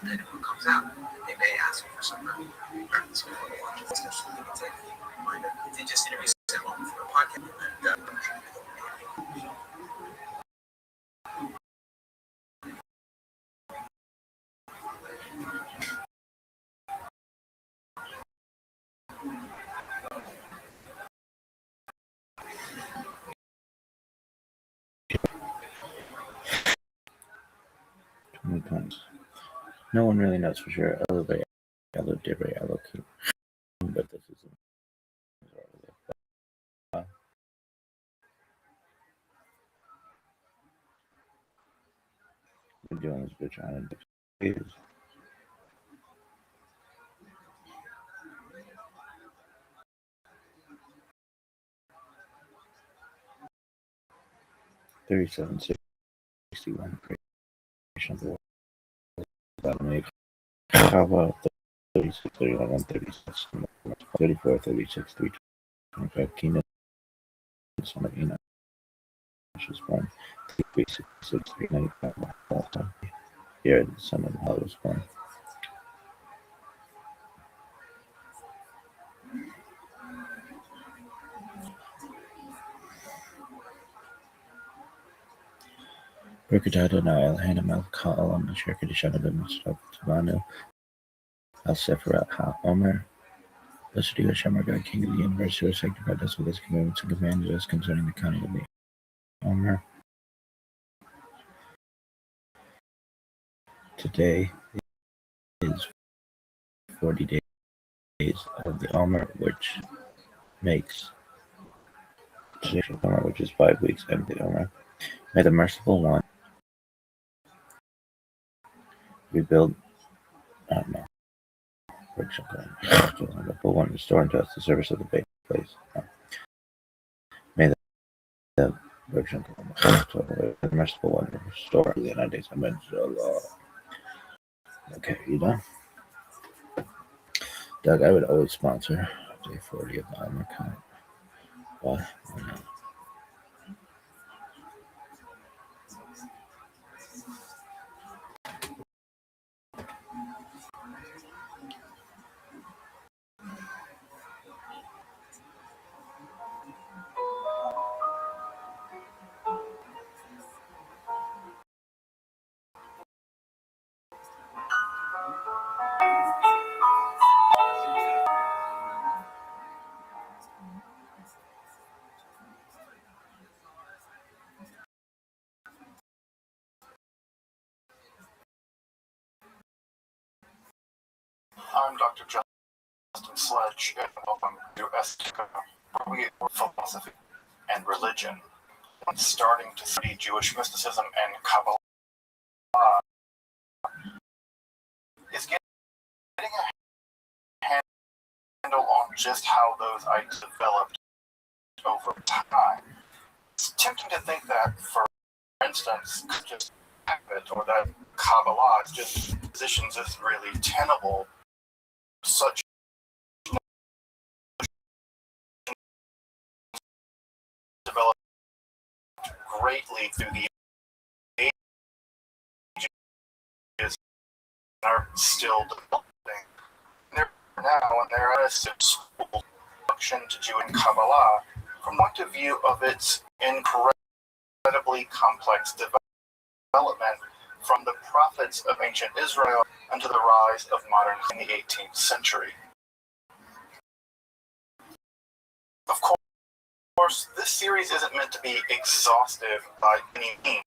depending on what comes out, they may ask you for some money. So they just interview someone for a podcast. No one really knows for sure. Elevate, elevate, allocate. But this is been doing this bitch on it. 3761 creation of the world. How about 36, 31, 36, 34, 36, 325 Keenan, son of Enoch, was born 366, 395 Here, the son of Hell was born. Berkadada Nile, Hanam al Ka'alam, Shirkadishana, Mustaf Tabanu, Al Sephirat Ha Omer. Blessed are you, Hashem, our God, King of the universe, who has sanctified us with his commandments and commanded us concerning the counting of the Omer. Today is 40 days of the Omer, which makes Omer, which is 5 weeks of the Omer. May the merciful one rebuild, I don't know, the merciful one restore unto us the service of the faith place. May the merciful one restore the United States. Amen. Okay, you done? Doug, I would always sponsor day 40 of the Omer count. Why? Why not? I'm Dr. Justin Sledge, and welcome to Estica, where we explore philosophy and religion, starting to study Jewish mysticism and Kabbalah, is getting a handle on just how those ideas developed over time. It's tempting to think that, for instance, just habit, or that Kabbalah just positions as really tenable. Such developed greatly through the ages and are still developing. They're now, and they're at a school introduction to Jew and Kabbalah from the point of view of its incredibly complex development from the prophets of ancient Israel unto the rise of modern in the 18th century. Of course, this series isn't meant to be exhaustive by any means.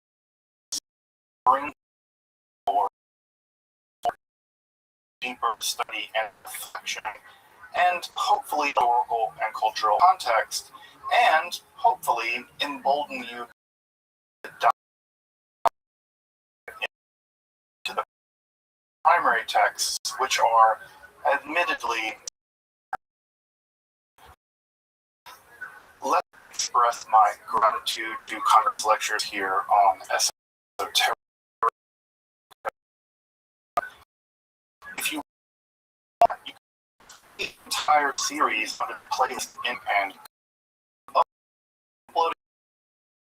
Bring forward deeper study and reflection, and hopefully historical and cultural context, and hopefully embolden you to dive into the primary texts, which are admittedly. Let me express my gratitude to Congress lectures here on esoteric. If you want, you can see the entire series on a playlist and uploading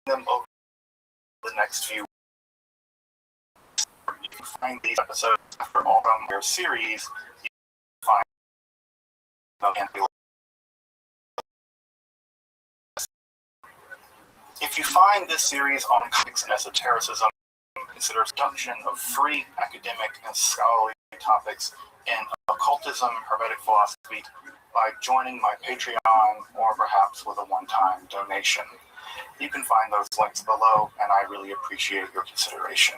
them over the next few weeks. these episodes after all from your series, you find if you find this series on comics and esotericism, consider production of free academic and scholarly topics in occultism, hermetic philosophy by joining my Patreon or perhaps with a one-time donation. You can find those links below, and I really appreciate your consideration.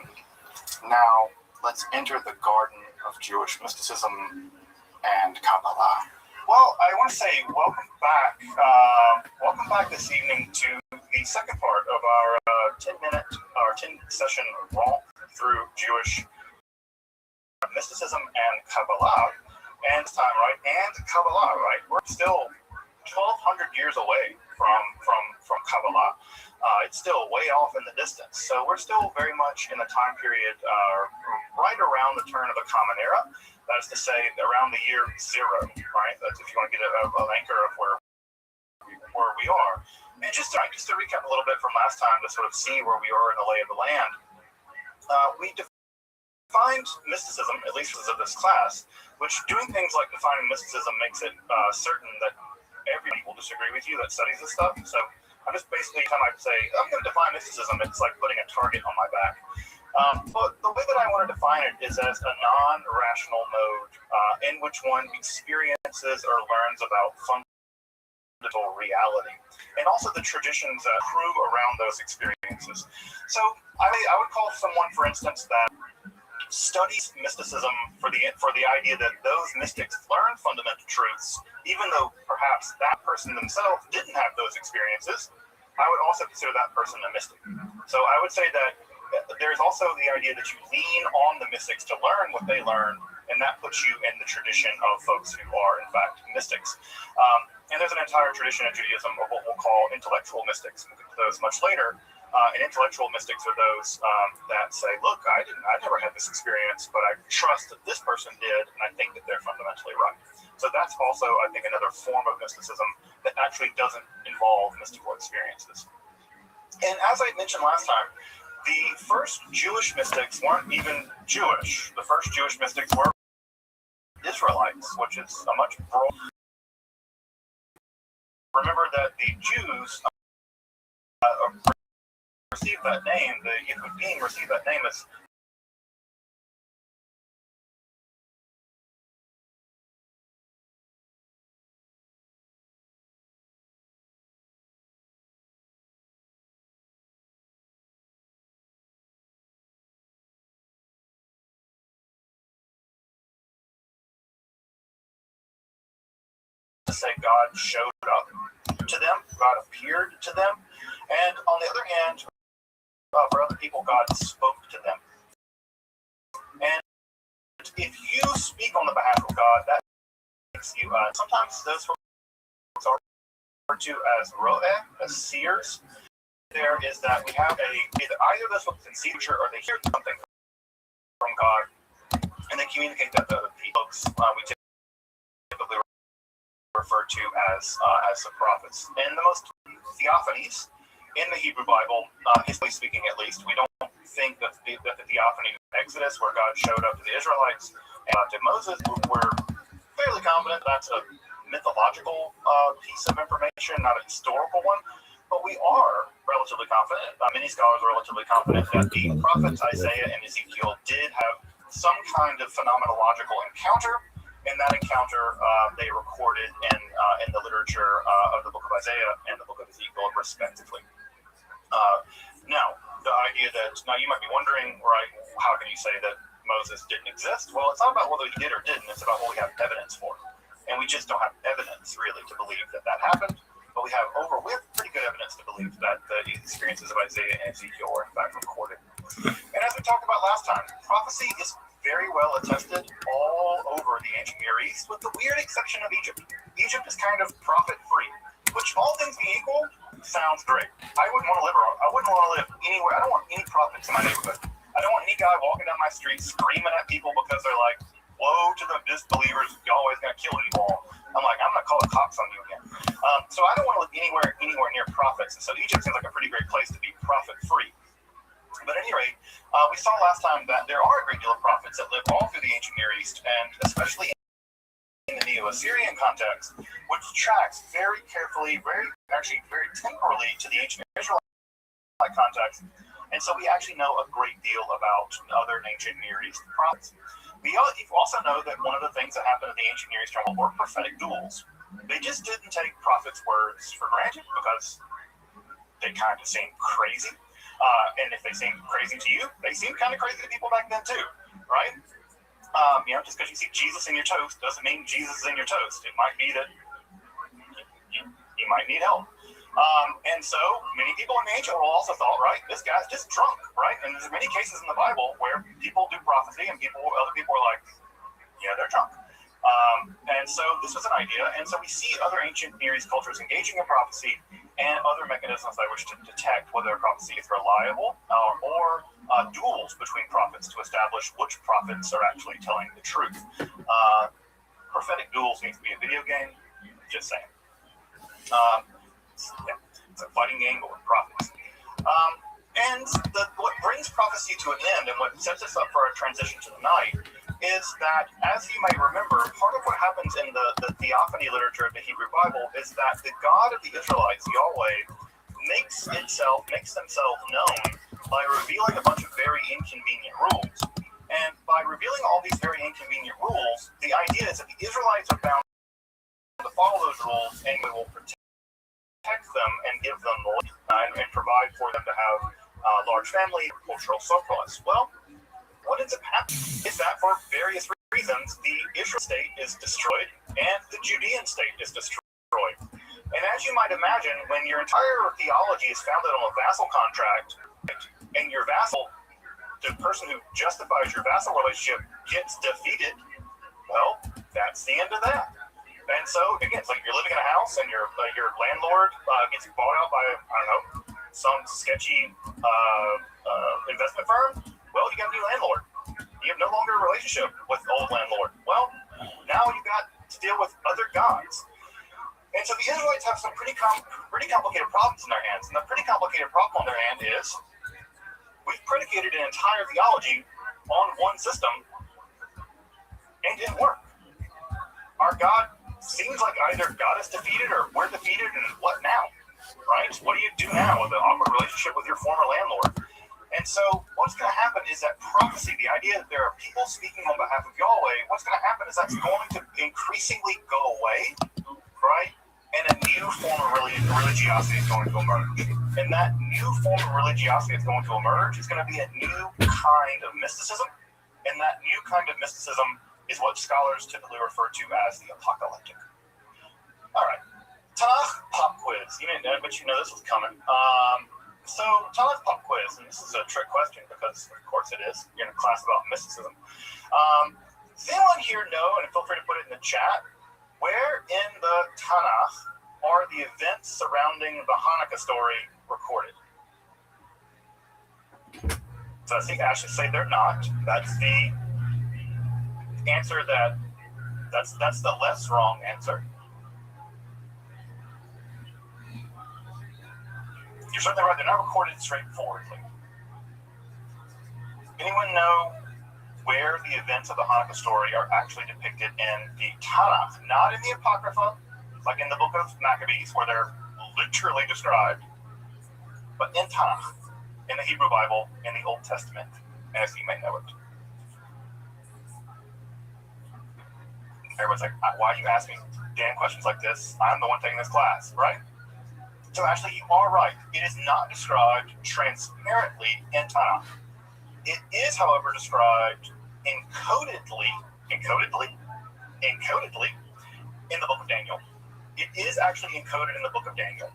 Now, let's enter the garden of Jewish mysticism and Kabbalah. Well, I want to say welcome back. Welcome back this evening to the second part of our 10-session romp through Jewish mysticism and Kabbalah. And this time, right? And Kabbalah, right? We're still 1,200 years away from Kabbalah. It's still way off in the distance. So we're still very much in the time period right around the turn of the Common Era. That is to say, around the year 0, right? That's if you want to get an anchor of where we are. And just to recap a little bit from last time to sort of see where we are in the lay of the land, we defined mysticism, at least as of this class, which doing things like defining mysticism makes it certain that everybody will disagree with you that studies this stuff. So I'm just basically, anytime I say, I'm going to define mysticism, it's like putting a target on my back. But the way that I want to define it is as a non-rational mode in which one experiences or learns about fundamental reality, and also the traditions that accrue around those experiences. So I would call someone, for instance, that studies mysticism for the idea that those mystics learn fundamental truths, even though perhaps that person themselves didn't have those experiences. I would also consider that person a mystic. So I would say that there's also the idea that you lean on the mystics to learn what they learn, and that puts you in the tradition of folks who are, in fact, mystics. And there's an entire tradition in Judaism of what we'll call intellectual mystics. We'll get to those much later. And intellectual mystics are those that say, look, I never had this experience, but I trust that this person did, and I think that they're fundamentally right. So that's also, I think, another form of mysticism that actually doesn't involve mystical experiences. And as I mentioned last time, the first Jewish mystics weren't even Jewish. The first Jewish mystics were Israelites, which is a much broader. Remember that the Jews received that name, the Yehudim received that name as to say God showed up to them, God appeared to them, and on the other hand, for other people, God spoke to them. And if you speak on the behalf of God, that makes you, sometimes those folks are referred to as ro'eh, as seers. There is that we have either those folks can see the future or they hear something from God, and they communicate that to other folks. We typically referred to as the prophets. And the most theophanies in the Hebrew Bible, historically speaking at least, we don't think that the theophany of Exodus, where God showed up to the Israelites and to Moses, we're fairly confident that's a mythological piece of information, not a historical one. But we are relatively confident, many scholars are relatively confident that the prophets Isaiah and Ezekiel did have some kind of phenomenological encounter. In that encounter, they recorded in the literature of the book of Isaiah and the book of Ezekiel, respectively. Now, the idea that, now you might be wondering, right, how can you say that Moses didn't exist? Well, it's not about whether he did or didn't, it's about what we have evidence for. And we just don't have evidence, really, to believe that that happened. But we have pretty good evidence to believe that the experiences of Isaiah and Ezekiel were, in fact, recorded. And as we talked about last time, prophecy is very well attested all over the ancient Near East, with the weird exception of Egypt. Egypt is kind of prophet-free, which, all things being equal, sounds great. I wouldn't want to live anywhere. I don't want any prophets in my neighborhood. I don't want any guy walking down my street screaming at people because they're like, woe to the disbelievers, you're always going to kill you all. I'm like, I'm going to call the cops on you again. So I don't want to live anywhere near prophets. And so Egypt seems like a pretty great place to be prophet-free. But at any rate, we saw last time that there are a great deal of prophets that live all through the ancient Near East, and especially in the Neo-Assyrian context, which tracks very carefully, very temporally to the ancient Israelite context. And so we actually know a great deal about other ancient Near East prophets. We also know that one of the things that happened in the ancient Near East were prophetic duels. They just didn't take prophets' words for granted because they kind of seemed crazy. And if they seemed crazy to you, they seemed kind of crazy to people back then too, right? Just because you see Jesus in your toast doesn't mean Jesus is in your toast. It might be that you might need help. And so many people in the ancient world also thought, right, this guy's just drunk, right? And there's many cases in the Bible where people do prophecy and other people are like, yeah, they're drunk. And so this was an idea. And so we see other ancient Near East cultures engaging in prophecy and other mechanisms by which to detect whether a prophecy is reliable or duels between prophets to establish which prophets are actually telling the truth. Prophetic duels needs to be a video game, just saying. It's a fighting game, but with prophets. And what brings prophecy to an end and what sets us up for our transition to the night is that, as you may remember, part of what happens in the theophany literature of the Hebrew Bible is that the God of the Israelites, Yahweh, makes themselves known by revealing a bunch of very inconvenient rules. And by revealing all these very inconvenient rules, the idea is that the Israelites are bound to follow those rules, and we will protect them and give them and provide for them to have large family, cultural surplus. Well, what ends up happening is that for various reasons, the Israel state is destroyed and the Judean state is destroyed. And as you might imagine, when your entire theology is founded on a vassal contract, and your vassal, the person who justifies your vassal relationship, gets defeated, well, that's the end of that. And so, again, it's like you're living in a house and your landlord gets bought out by, some sketchy investment firm. Well, you got a new landlord. You have no longer a relationship with the old landlord. Well, now you got to deal with other gods. And so the Israelites have some pretty complicated problems in their hands. And the pretty complicated problem on their hand is we've predicated an entire theology on one system and it didn't work. Our God seems like either God is defeated or we're defeated, and what now? Right? What do you do now with an awkward relationship with your former landlord? And so what's going to happen is that prophecy, the idea that there are people speaking on behalf of Yahweh, what's going to happen is that's going to increasingly go away, right? And a new form of religiosity is going to emerge. And that new form of religiosity that's going to emerge is going to be a new kind of mysticism. And that new kind of mysticism is what scholars typically refer to as the apocalyptic. All right. Tanakh pop quiz. But you know this was coming. So, Tanakh pop quiz, and this is a trick question because, of course, it is. You're in a class about mysticism. Does anyone here know, and feel free to put it in the chat, where in the Tanakh are the events surrounding the Hanukkah story recorded? So I think I should say they're not. That's the answer that's the less wrong answer. You're certainly right, they're not recorded straightforwardly. Anyone know where the events of the Hanukkah story are actually depicted in the Tanakh? Not in the Apocrypha, like in the book of Maccabees, where they're literally described, but in Tanakh, in the Hebrew Bible, in the Old Testament, as you may know it. Everyone's like, why are you asking damn questions like this? I'm the one taking this class, right? So actually, you are right. It is not described transparently in Tanakh. It is, however, described encodedly in the book of Daniel. It is actually encoded in the book of Daniel.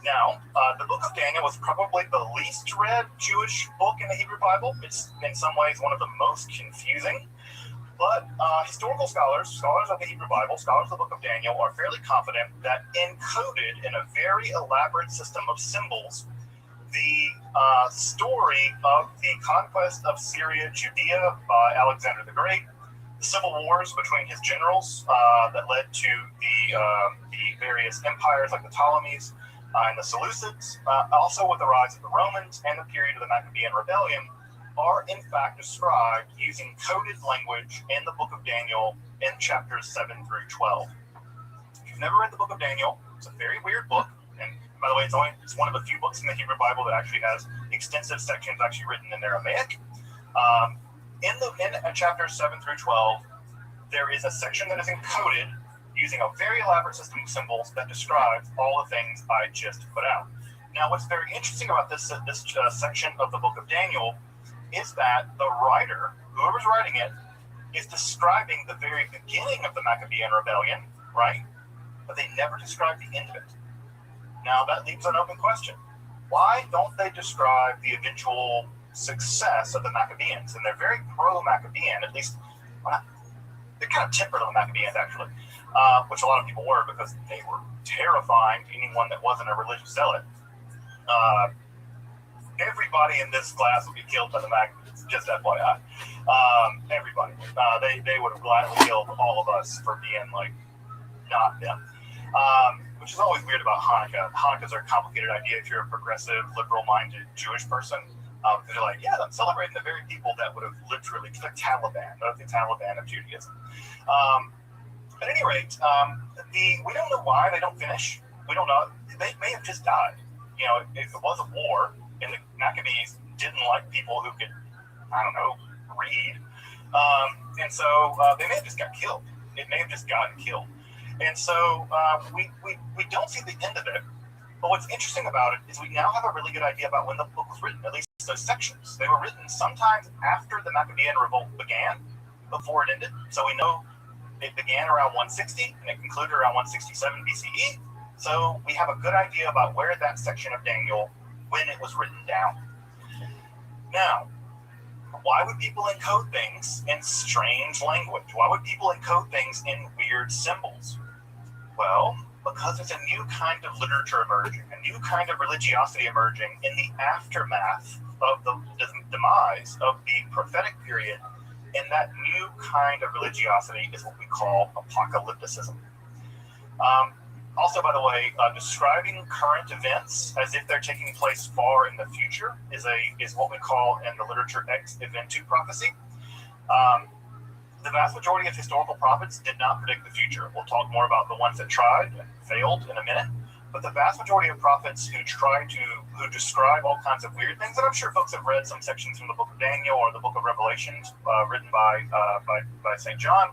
Now, the book of Daniel was probably the least read Jewish book in the Hebrew Bible. It's in some ways one of the most confusing. But historical scholars of the Hebrew Bible, scholars of the book of Daniel, are fairly confident that encoded in a very elaborate system of symbols, the story of the conquest of Syria, Judea by Alexander the Great, the civil wars between his generals that led to the various empires like the Ptolemies and the Seleucids, also with the rise of the Romans and the period of the Maccabean rebellion, are in fact described using coded language in the book of Daniel in chapters 7 through 12. If you've never read the book of Daniel, it's a very weird book. And by the way, it's one of the few books in the Hebrew Bible that actually has extensive sections actually written in Aramaic. In chapters 7 through 12, there is a section that is encoded using a very elaborate system of symbols that describes all the things I just put out. Now, what's very interesting about this section of the book of Daniel is that the writer, whoever's writing it, is describing the very beginning of the Maccabean rebellion, right? But they never describe the end of it. Now, that leaves an open question. Why don't they describe the eventual success of the Maccabeans? And they're very pro-Maccabean, at least, they're kind of tempered on the Maccabeans, actually, which a lot of people were because they were terrifying to anyone that wasn't a religious zealot. Everybody in this class would be killed by the Maccabees, just FYI. Everybody. They would have gladly killed all of us for being, like, not them. Which is always weird about Hanukkah. Hanukkah's a complicated idea if you're a progressive, liberal-minded Jewish person. Because you're like, yeah, I'm celebrating the very people that would have literally killed the Taliban, not the Taliban of Judaism. At any rate, we don't know why they don't finish. We don't know. They may have just died. You know, if it was a war and the Maccabees didn't like people who could, I don't know, read, and so they may have just got killed. It may have just gotten killed. And so we don't see the end of it. But what's interesting about it is we now have a really good idea about when the book was written, at least those sections. They were written sometimes after the Maccabean revolt began, before it ended. So we know it began around 160 and it concluded around 167 BCE. So we have a good idea about where that section of Daniel, when it was written down. Now, why would people encode things in strange language? Why would people encode things in weird symbols? Well, because there's a new kind of literature emerging, a new kind of religiosity emerging in the aftermath of the demise of the prophetic period. And that new kind of religiosity is what we call apocalypticism. Also, by the way, describing current events as if they're taking place far in the future is what we call in the literature ex eventu prophecy. The vast majority of historical prophets did not predict the future. We'll talk more about the ones that tried and failed in a minute. But the vast majority of prophets who describe all kinds of weird things, and I'm sure folks have read some sections from the book of Daniel or the book of Revelations written by St. John,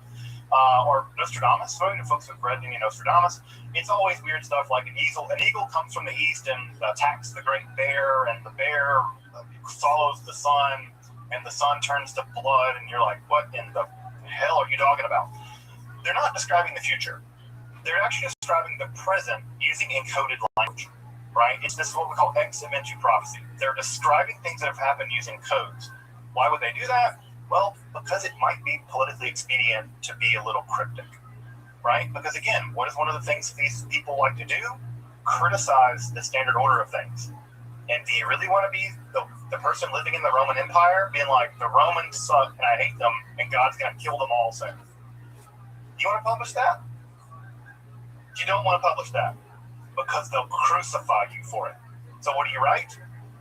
or Nostradamus. Folks have read Nostradamus. It's always weird stuff like an eagle comes from the east and attacks the great bear, and the bear follows the sun, and the sun turns to blood, and you're like, what in the hell are you talking about? They're not describing the future. They're actually describing the present using encoded language, right? This is what we call ex eventu prophecy. They're describing things that have happened using codes. Why would they do that? Well, because it might be politically expedient to be a little cryptic, right? Because again, what is one of the things these people like to do? Criticize the standard order of things. And do you really want to be the person living in the Roman Empire being like, the Romans suck and I hate them and God's going to kill them all soon? You want to publish that? You don't want to publish that because they'll crucify you for it. So what do you write?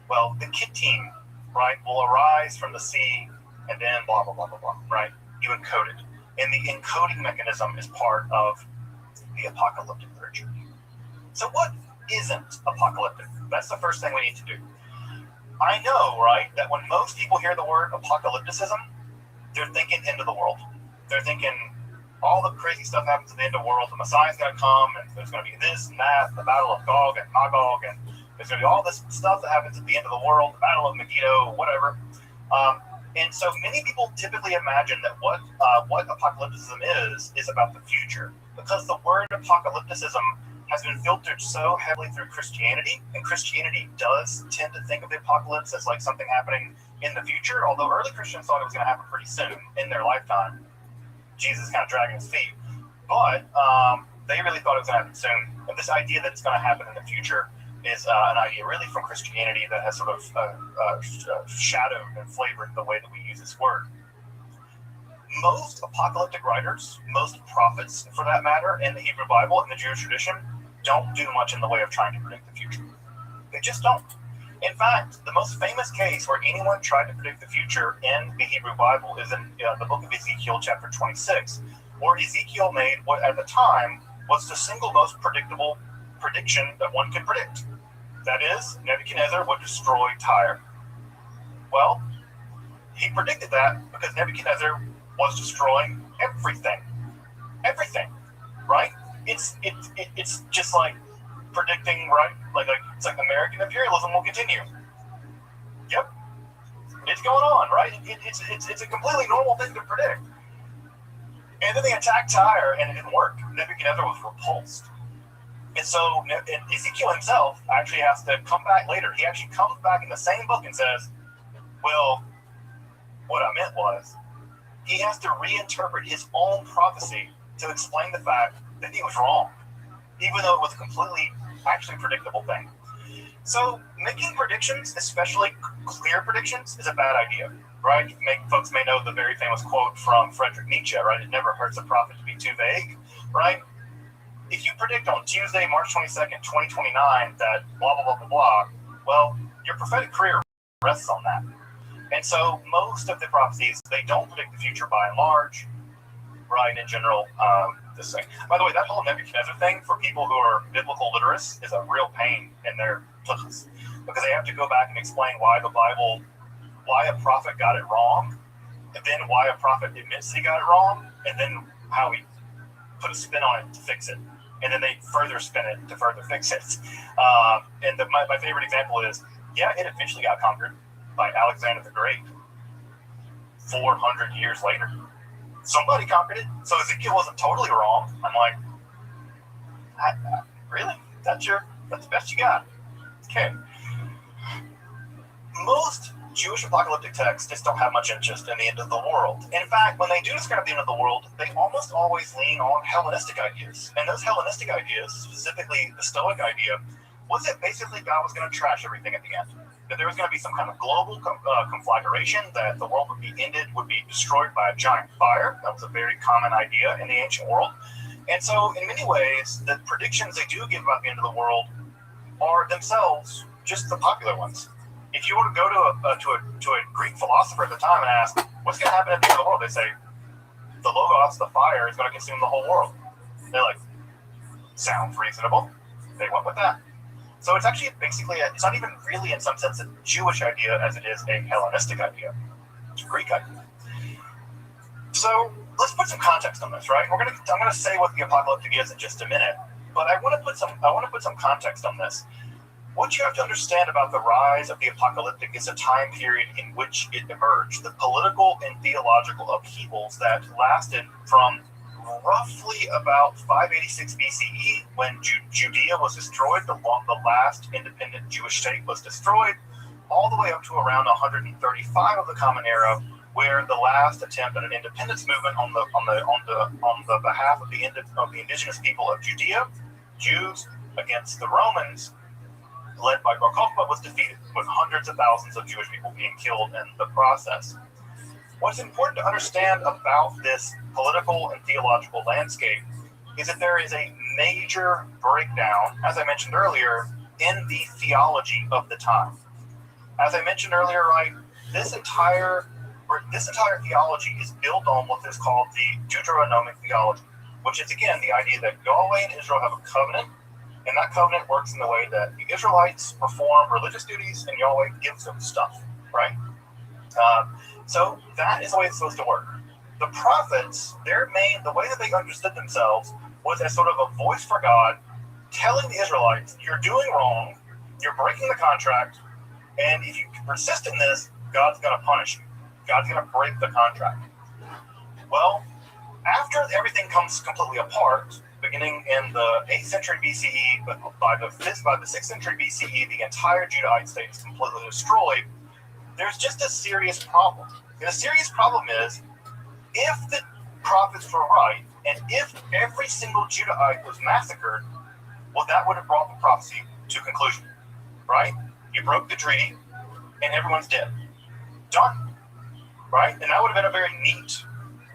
Well, the Kittim, right, will arise from the sea and then blah, blah, blah, blah, blah, right? You encode it. And the encoding mechanism is part of the apocalyptic literature. So what isn't apocalyptic? That's the first thing we need to do. I know, right, that when most people hear the word apocalypticism, they're thinking end of the world. They're thinking all the crazy stuff happens at the end of the world. The Messiah's going to come, and there's going to be this and that, the Battle of Gog and Magog, and there's going to be all this stuff that happens at the end of the world, the Battle of Megiddo, whatever. And so many people typically imagine that what apocalypticism is about the future, because the word apocalypticism has been filtered so heavily through Christianity, and Christianity does tend to think of the apocalypse as like something happening in the future, although early Christians thought it was going to happen pretty soon in their lifetime. Jesus kind of dragging his feet. But they really thought it was going to happen soon. And this idea that it's going to happen in the future is an idea really from Christianity that has sort of shadowed and flavored the way that we use this word. Most apocalyptic writers, most prophets for that matter, in the Hebrew Bible and the Jewish tradition, don't do much in the way of trying to predict the future. They just don't. In fact, the most famous case where anyone tried to predict the future in the Hebrew Bible is in the book of Ezekiel, chapter 26, where Ezekiel made what at the time was the single most predictable prediction that one could predict. That is, Nebuchadnezzar would destroy Tyre. Well, he predicted that because Nebuchadnezzar was destroying everything. Everything, right? It's just like predicting, right? Like it's like American imperialism will continue. Yep, it's going on, right? It's a completely normal thing to predict. And then they attacked Tyre, and it didn't work. Nebuchadnezzar was repulsed. And so Ezekiel himself actually has to come back later. He actually comes back in the same book and says, well, what I meant was, he has to reinterpret his own prophecy to explain the fact that he was wrong, even though it was a completely actually predictable thing. So making predictions, especially clear predictions, is a bad idea, right? Folks may know the very famous quote from Friedrich Nietzsche, right? It never hurts a prophet to be too vague, right? If you predict on Tuesday, March 22nd, 2029, that blah, blah, blah, blah, blah, well, your prophetic career rests on that. And so most of the prophecies, they don't predict the future by and large, right, in general, this thing. By the way, that whole Nebuchadnezzar thing, for people who are biblical literates, is a real pain in their tuchus, because they have to go back and explain why the Bible, why a prophet got it wrong, and then why a prophet admits he got it wrong, and then how he put a spin on it to fix it. And then they further spin it to further fix it. And my favorite example is, yeah, it eventually got conquered by Alexander the Great 400 years later. Somebody conquered it, so Ezekiel wasn't totally wrong. I'm like, really? That's the best you got? Okay. Most Jewish apocalyptic texts just don't have much interest in the end of the world. In fact, when they do describe the end of the world, they almost always lean on Hellenistic ideas. And those Hellenistic ideas, specifically the Stoic idea, was that basically God was going to trash everything at the end. That there was going to be some kind of global conflagration, that the world would be destroyed by a giant fire. That was a very common idea in the ancient world. And so, in many ways, the predictions they do give about the end of the world are themselves just the popular ones. If you were to go to a Greek philosopher at the time and ask, what's going to happen at the end of the world? They say, the Logos, the fire, is going to consume the whole world. They're like, sounds reasonable. They went with that. So it's actually basically, it's not even really in some sense a Jewish idea as it is a Hellenistic idea. It's a Greek idea. So let's put some context on this, right? I'm gonna say what the apocalyptic is in just a minute, but I want to put some context on this. What you have to understand about the rise of the apocalyptic is a time period in which it emerged. The political and theological upheavals that lasted from roughly about 586 BCE, when Judea was destroyed, the last independent Jewish state was destroyed, all the way up to around 135 of the Common Era, where the last attempt at an independence movement on the behalf of the indigenous people of Judea, Jews, against the Romans, led by Bar Kokhba, was defeated, with hundreds of thousands of Jewish people being killed in the process. What's important to understand about this political and theological landscape is that there is a major breakdown, as I mentioned earlier, in the theology of the time. As I mentioned earlier, right, this entire theology is built on what is called the Deuteronomic theology, which is, again, the idea that Yahweh and Israel have a covenant, and that covenant works in the way that the Israelites perform religious duties and Yahweh gives them stuff, right? So that is the way it's supposed to work. The prophets, the way that they understood themselves was as sort of a voice for God telling the Israelites, you're doing wrong, you're breaking the contract, and if you persist in this, God's going to punish you. God's going to break the contract. Well, after everything comes completely apart, beginning in the 8th century BCE, but by the 6th century BCE, the entire Judahite state is completely destroyed. There's just a serious problem. And the serious problem is, if the prophets were right, and if every single Judahite was massacred, well, that would have brought the prophecy to conclusion, right? You broke the treaty, and everyone's dead. Done, right? And that would have been a very neat,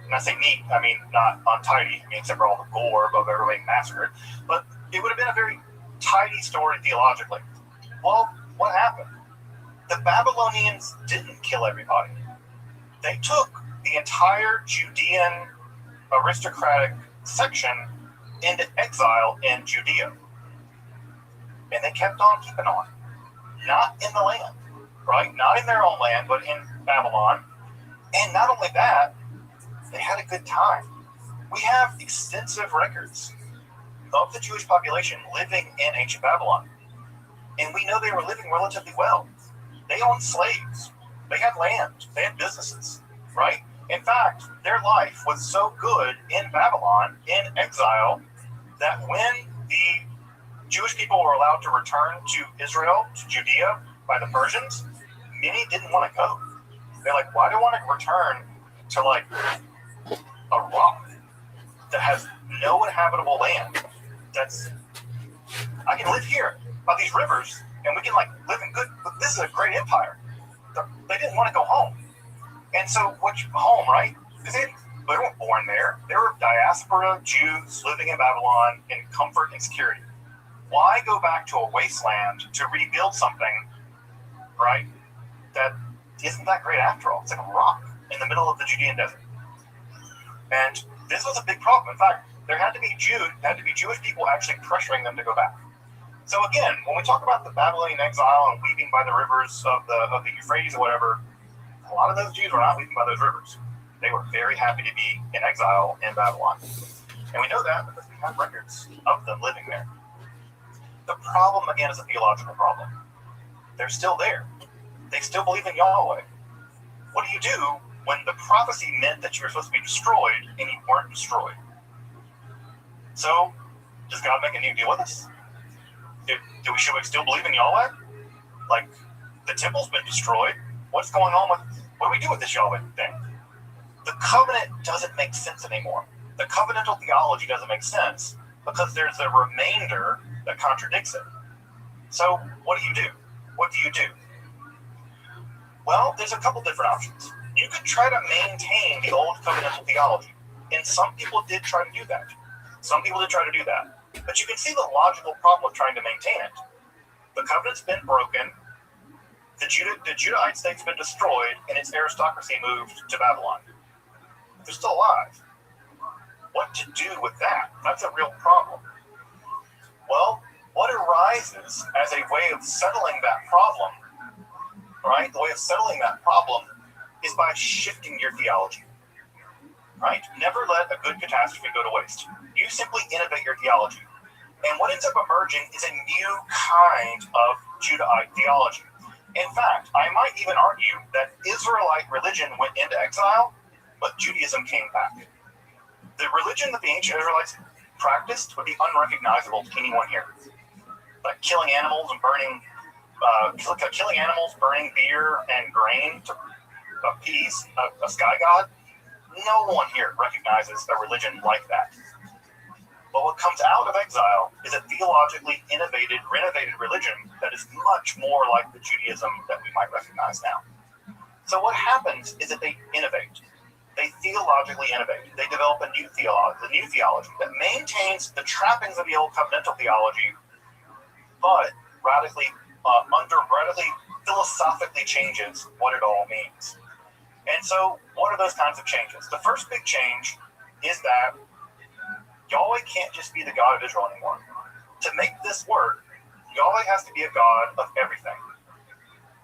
when I say neat, I mean not untidy, except for all the gore of everybody massacred, but it would have been a very tidy story theologically. Well, what happened? the Babylonians didn't kill everybody. They took the entire Judean aristocratic section into exile in Judea. And they kept on keeping on. Not in the land, right? Not in their own land, but in Babylon. And not only that, they had a good time. We have extensive records of the Jewish population living in ancient Babylon. And we know they were living relatively well. They owned slaves. They had land. They had businesses, right? In fact, their life was so good in Babylon, in exile, that when the Jewish people were allowed to return to Israel, to Judea, by the Persians, many didn't want to go. They're like, why do I want to return to like a rock that has no inhabitable land? I can live here by these rivers and we can like live in good, but this is a great empire. They didn't want to go home. And so home, right? Because they weren't born there. They were diaspora Jews living in Babylon in comfort and security. Why go back to a wasteland to rebuild something, right, that isn't that great after all? It's like a rock in the middle of the Judean desert. And this was a big problem. In fact, there had to be Jewish people actually pressuring them to go back. So again, when we talk about the Babylonian exile and weeping by the rivers of the Euphrates or whatever, a lot of those Jews were not weeping by those rivers. They were very happy to be in exile in Babylon. And we know that because we have records of them living there. The problem, again, is a theological problem. They're still there. They still believe in Yahweh. What do you do when the prophecy meant that you were supposed to be destroyed and you weren't destroyed? So, does God make a new deal with us? Should we still believe in Yahweh? Like, the temple's been destroyed. What do we do with this Yahweh thing? The covenant doesn't make sense anymore. The covenantal theology doesn't make sense because there's a remainder that contradicts it. So, what do you do? What do you do? Well, there's a couple different options. You could try to maintain the old covenantal theology, and some people did try to do that. But you can see the logical problem with trying to maintain it. The covenant's been broken, the Judahite state's been destroyed, and its aristocracy moved to Babylon. They're still alive. What to do with that? That's a real problem. Well, what arises as a way of settling that problem, right? The way of settling that problem is by shifting your theology, right? Never let a good catastrophe go to waste. You simply innovate your theology. And what ends up emerging is a new kind of Judahite theology. In fact, I might even argue that Israelite religion went into exile, but Judaism came back. The religion that the ancient Israelites practiced would be unrecognizable to anyone here. Like killing animals and burning beer and grain to appease a sky god. No one here recognizes a religion like that. But what comes out of exile is a theologically renovated religion that is much more like the Judaism that we might recognize now. So what happens is that they innovate. They theologically innovate. They develop a new theology that maintains the trappings of the old covenantal theology, but radically philosophically changes what it all means. And so, what are those kinds of changes? The first big change is that Yahweh can't just be the God of Israel anymore. To make this work, Yahweh has to be a God of everything.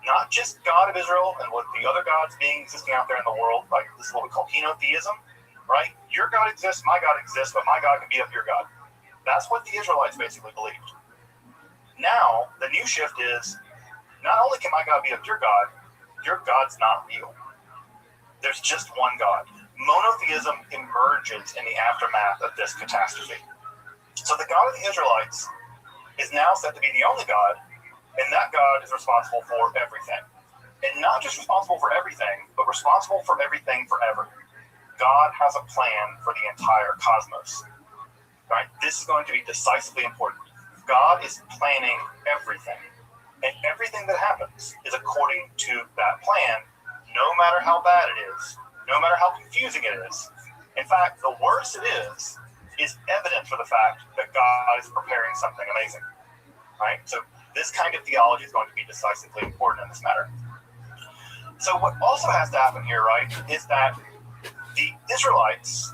Not just God of Israel and what the other gods existing out there in the world, like this is what we call henotheism, right? Your God exists, my God exists, but my God can be of your God. That's what the Israelites basically believed. Now, the new shift is, not only can my God be of your God's not real. There's just one God. Monotheism emerges in the aftermath of this catastrophe. So the God of the Israelites is now said to be the only God, and that God is responsible for everything. And not just responsible for everything, but responsible for everything forever. God has a plan for the entire cosmos. Right? This is going to be decisively important. God is planning everything. And everything that happens is according to that plan, no matter how bad it is, no matter how confusing it is. In fact, the worse it is evidence for the fact that God is preparing something amazing. Right? So this kind of theology is going to be decisively important in this matter. So what also has to happen here, right, is that the Israelites,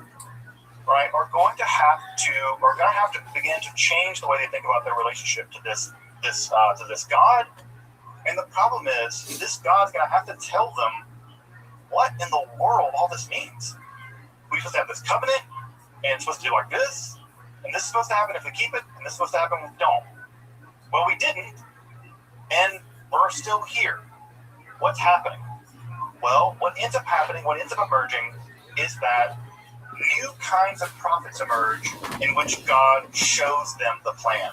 right, are going to have to begin to change the way they think about their relationship to this God. And the problem is, this God's going to have to tell them what in the world all this means. We're supposed to have this covenant, and it's supposed to do like this, and this is supposed to happen if we keep it, and this is supposed to happen if we don't. Well, we didn't, and we're still here. What's happening? Well, what ends up happening, what ends up emerging, is that new kinds of prophets emerge in which God shows them the plan.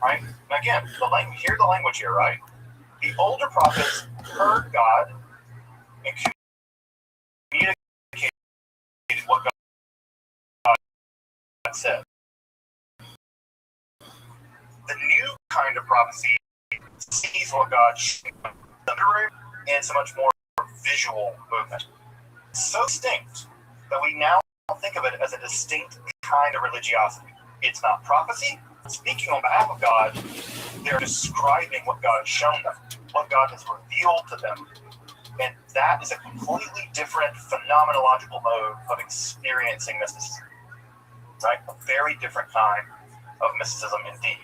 Right? And again, hear the language here, right? The older prophets heard God and communicated what God said. The new kind of prophecy sees what God showed them, and it's a much more visual movement. It's so distinct that we now think of it as a distinct kind of religiosity. It's not prophecy. Speaking on behalf of God, they're describing what God has shown them, what God has revealed to them. And that is a completely different phenomenological mode of experiencing mysticism. Right? A very different kind of mysticism indeed.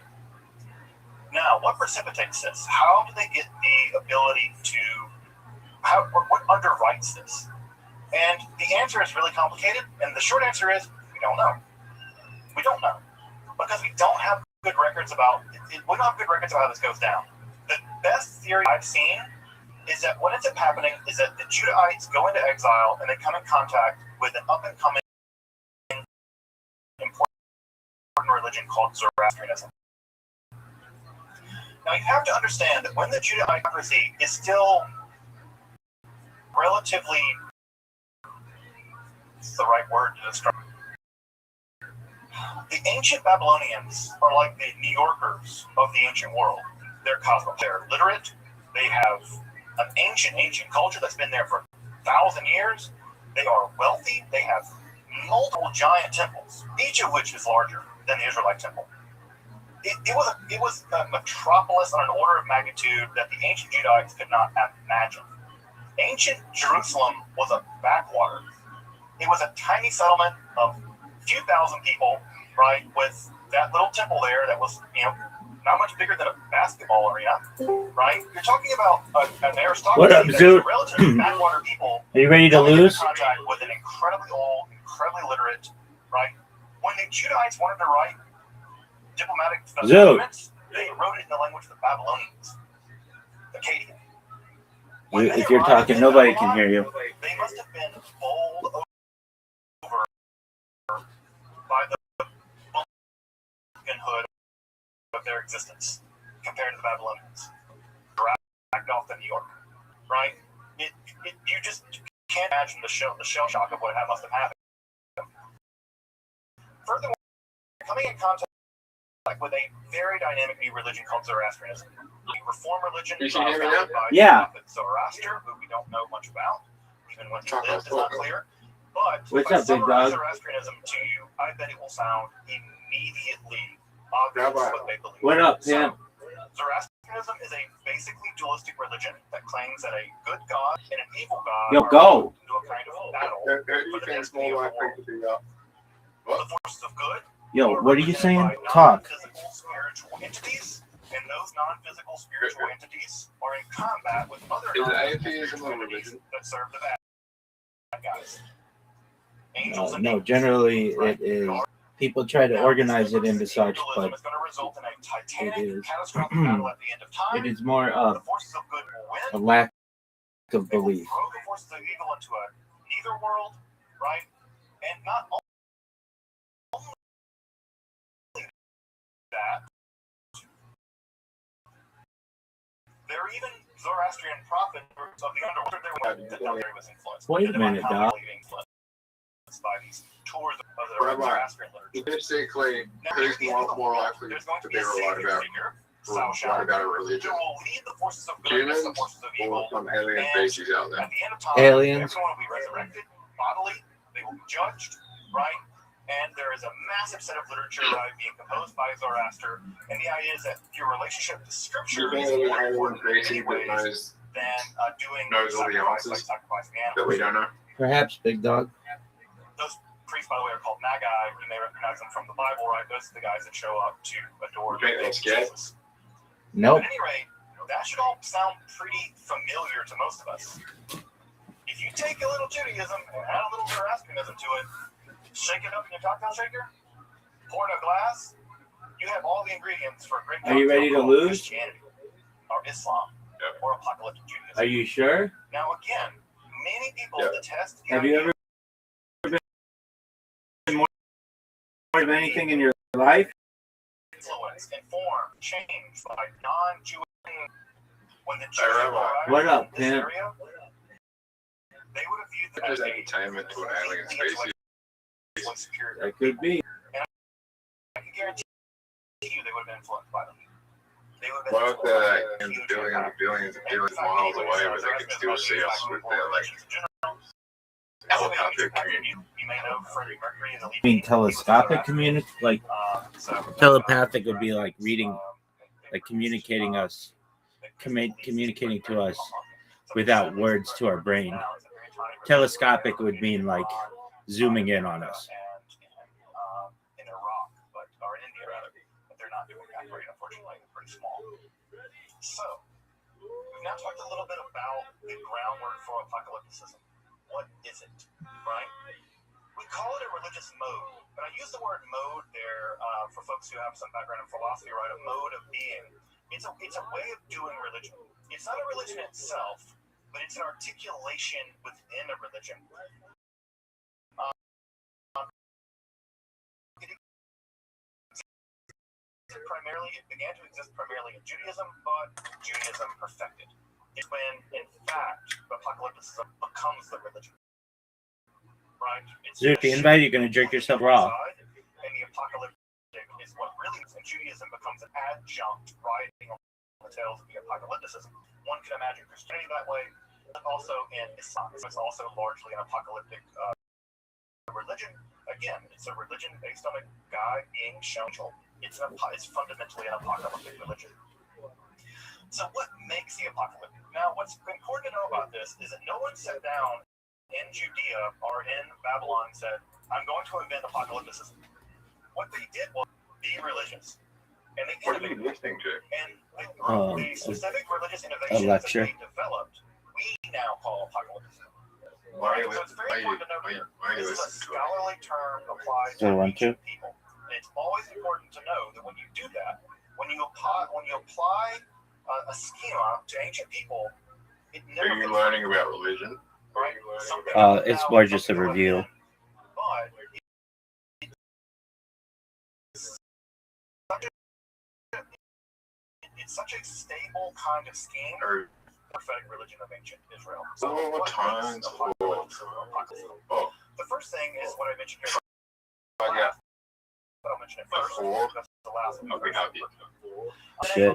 Now, what precipitates this? How do they get the ability to, what underwrites this? And the answer is really complicated, and the short answer is, we don't know. We don't know. Because we don't have good records about how this goes down. The best theory I've seen is that what ends up happening is that the Judahites go into exile and they come in contact with an up-and-coming important religion called Zoroastrianism. Now you have to understand that when the Judahite prophecy is still relatively, what's the right word to describe? The ancient Babylonians are like the New Yorkers of the ancient world. They're cosmopolitan. They're literate. They have an ancient culture that's been there for 1,000 years. They are wealthy. They have multiple giant temples, each of which is larger than the Israelite temple. It was a metropolis on an order of magnitude that the ancient Judahites could not imagine. Ancient Jerusalem was a backwater. It was a tiny settlement of a few thousand people, right, with that little temple there that was, not much bigger than a basketball arena, right? You're talking about an aristocracy What up, Zoot? Relatively backwater people. Are you ready to lose? Contact with an incredibly old, incredibly literate, right? When the Judahites wanted to write diplomatic documents, they wrote it in the language of the Babylonians, Akkadian. If you're talking, nobody can hear you. They must have been bowled over by the hood of their existence compared to the Babylonians. Dragged off to New York, right? You just can't imagine the shell shock of what must have happened. Furthermore, coming in contact with a very dynamic new religion called Zoroastrianism. The Reform religion founded by Zoroaster, who we don't know much about. Even when he lived, it's not clear. But what's if I up, big summarize dog? Zoroastrianism to you, I bet it will sound immediately obvious what they believe. What up, Tim? Zoroastrianism is a basically dualistic religion that claims that a good god and an evil god Yo, are go. into a kind of battle for the destiny of the world. The forces of good. Yo, what are you saying? Talk. Non-physical spiritual entities, and those non-physical spiritual entities are in combat with other non-physical entities that serve the bad guys. Angels and No, demons. generally it is. People try to organize it into such, but is going to result in a titanic, it is catastrophic battle at the end of time. it is more of The forces of good will a win. lack of They will belief. throw the forces of evil into a neither world, right? And not only that, there are even Zoroastrian prophets of the underworld that was influenced. Wait a minute, Doc. By these tours of the Zoroastrian literature. Basically, Now, who's near the end of the more book, likely there's going to to be be a right savior about figure, a religion? who will lead the forces of good against the forces of Or evil. some alien And species out there? at the end of time, Aliens. everyone will be resurrected bodily. They will be judged, right? And there is a massive set of literature being composed by Zoroaster. And the idea is that your relationship to Scripture is more important in many ways than doing knows all the answers that we don't know. Perhaps, big dog. Those priests, by the way, are called magi. You may recognize them from the Bible, right? Those are the guys that show up to adore Jesus. Nope. At any rate, that should all sound pretty familiar to most of us. If you take a little Judaism and add a little Zoroastrianism to it, shake it up in your cocktail shaker, pour in a glass, you have all the ingredients for a great cocktail. Are you ready to lose? Christianity or Islam or apocalyptic Judaism. Are you sure? Now, again, many people detest the Have you ever been more of anything in your life? Influence, informed, changed by non-Jewish. When the Jews Rabbi. What up, in this pimp? area, they would have viewed them It's as just entertainment to an alien species. superior. That could be. I can guarantee you they would have been influenced by them. They would have been What if they're like huge billions and impact. billions and billions of miles away, but they can still see us with their like telepathic community? You may know Freddie Mercury is a I mean, telescopic community, like telepathic would be like reading, like communicating us, communicating to us without words to our brain. Telescopic would mean like zooming in on us. In Iraq, or in India rather, but they're not doing that great, unfortunately. They're pretty small. So, we've now talked a little bit about the groundwork for apocalypticism. What is it, right? We call it a religious mode, but I use the word mode there for folks who have some background in philosophy, right? A mode of being. It's a way of doing religion. It's not a religion itself, but it's an articulation within a religion. It began to exist primarily in Judaism, but Judaism perfected. It's when, in fact, apocalypticism becomes the religion. Right? Dude, the invite, you're going to jerk yourself raw. And the apocalyptic is what really is, and Judaism becomes an adjunct riding on the tails of the apocalypticism. One can imagine Christianity that way, but also in Islam. It's also largely an apocalyptic religion. Again, it's a religion based on a guy being shown. It's fundamentally an apocalyptic religion. So what makes the apocalyptic? Now, what's important to know about this is that no one sat down in Judea or in Babylon and said, I'm going to invent apocalypticism. What they did was be religious. And they What are you innovated. listening to? And the specific religious innovations that they developed, we now call apocalypticism. Why are you So it's very important to know this is a listening to it? scholarly term applied So to want to? ancient people. And it's always important to know that when you do that, when you apply a schema to ancient people, it never Are you learning about religion? right? It's more just a review. But it's such a stable kind of scheme. Or Prophetic religion of ancient Israel. what times? The first thing is what I mentioned here. I got I'll mention it first. Four. That's the last one. I'll be happy. Shit.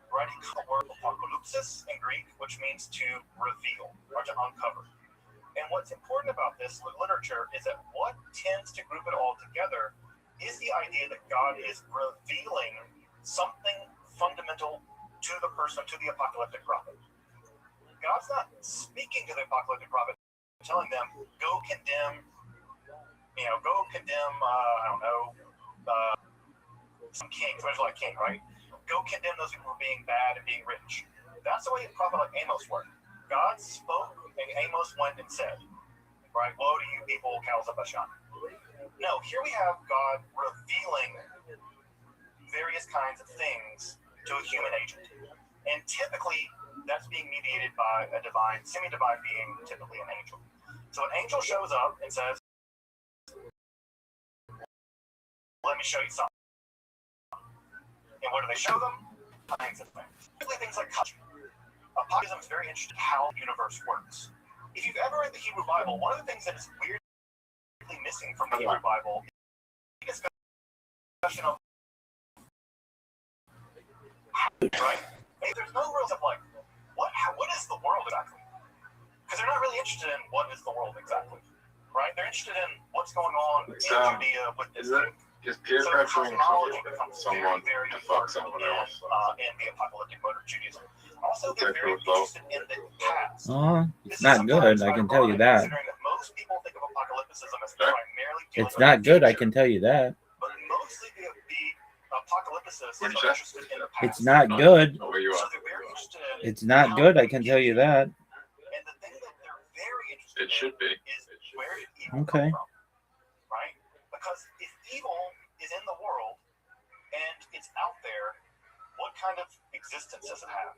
Writing the word apocalypsis in Greek, which means to reveal or to uncover. And what's important about this literature is that what tends to group it all together is the idea that God is revealing something fundamental to the person, to the apocalyptic prophet. God's not speaking to the apocalyptic prophet, telling them, go condemn, I don't know, some king, especially like king, right? Go condemn those people for being bad and being rich. That's the way a prophet like Amos worked. God spoke, and Amos went and said, right, woe to you people, cows of Bashan. No, here we have God revealing various kinds of things to a human agent. And typically, that's being mediated by a divine, semi-divine being, typically an angel. So an angel shows up and says, let me show you something. And what do they show them? Kinds of things. Typically things like custom. Apocalypse is very interested in how the universe works. If you've ever read the Hebrew Bible, one of the things that is weirdly missing from the Hebrew Bible is discussion of right? There's no rules of like, what is the world exactly? Because they're not really interested in what is the world exactly, right? They're interested in what's going on in Judea with this thing. Is peer pressuring cosmology becomes someone very to fuck important someone in, else? in the apocalyptic mode of Judaism. Also, they're very interested in the past. It's not good, I can tell you that. Considering that most people think of apocalypticism as primarily dealing It's not with good, the I can tell you that. But mostly the apocalypticists are interested in the past. It's not good. So they're very interested in It's not good, I can tell you that. And the thing that they're very interested It should be. is where did evil Okay. come from? Right? Because if evil is in the world and it's out there, what kind of existence does it have?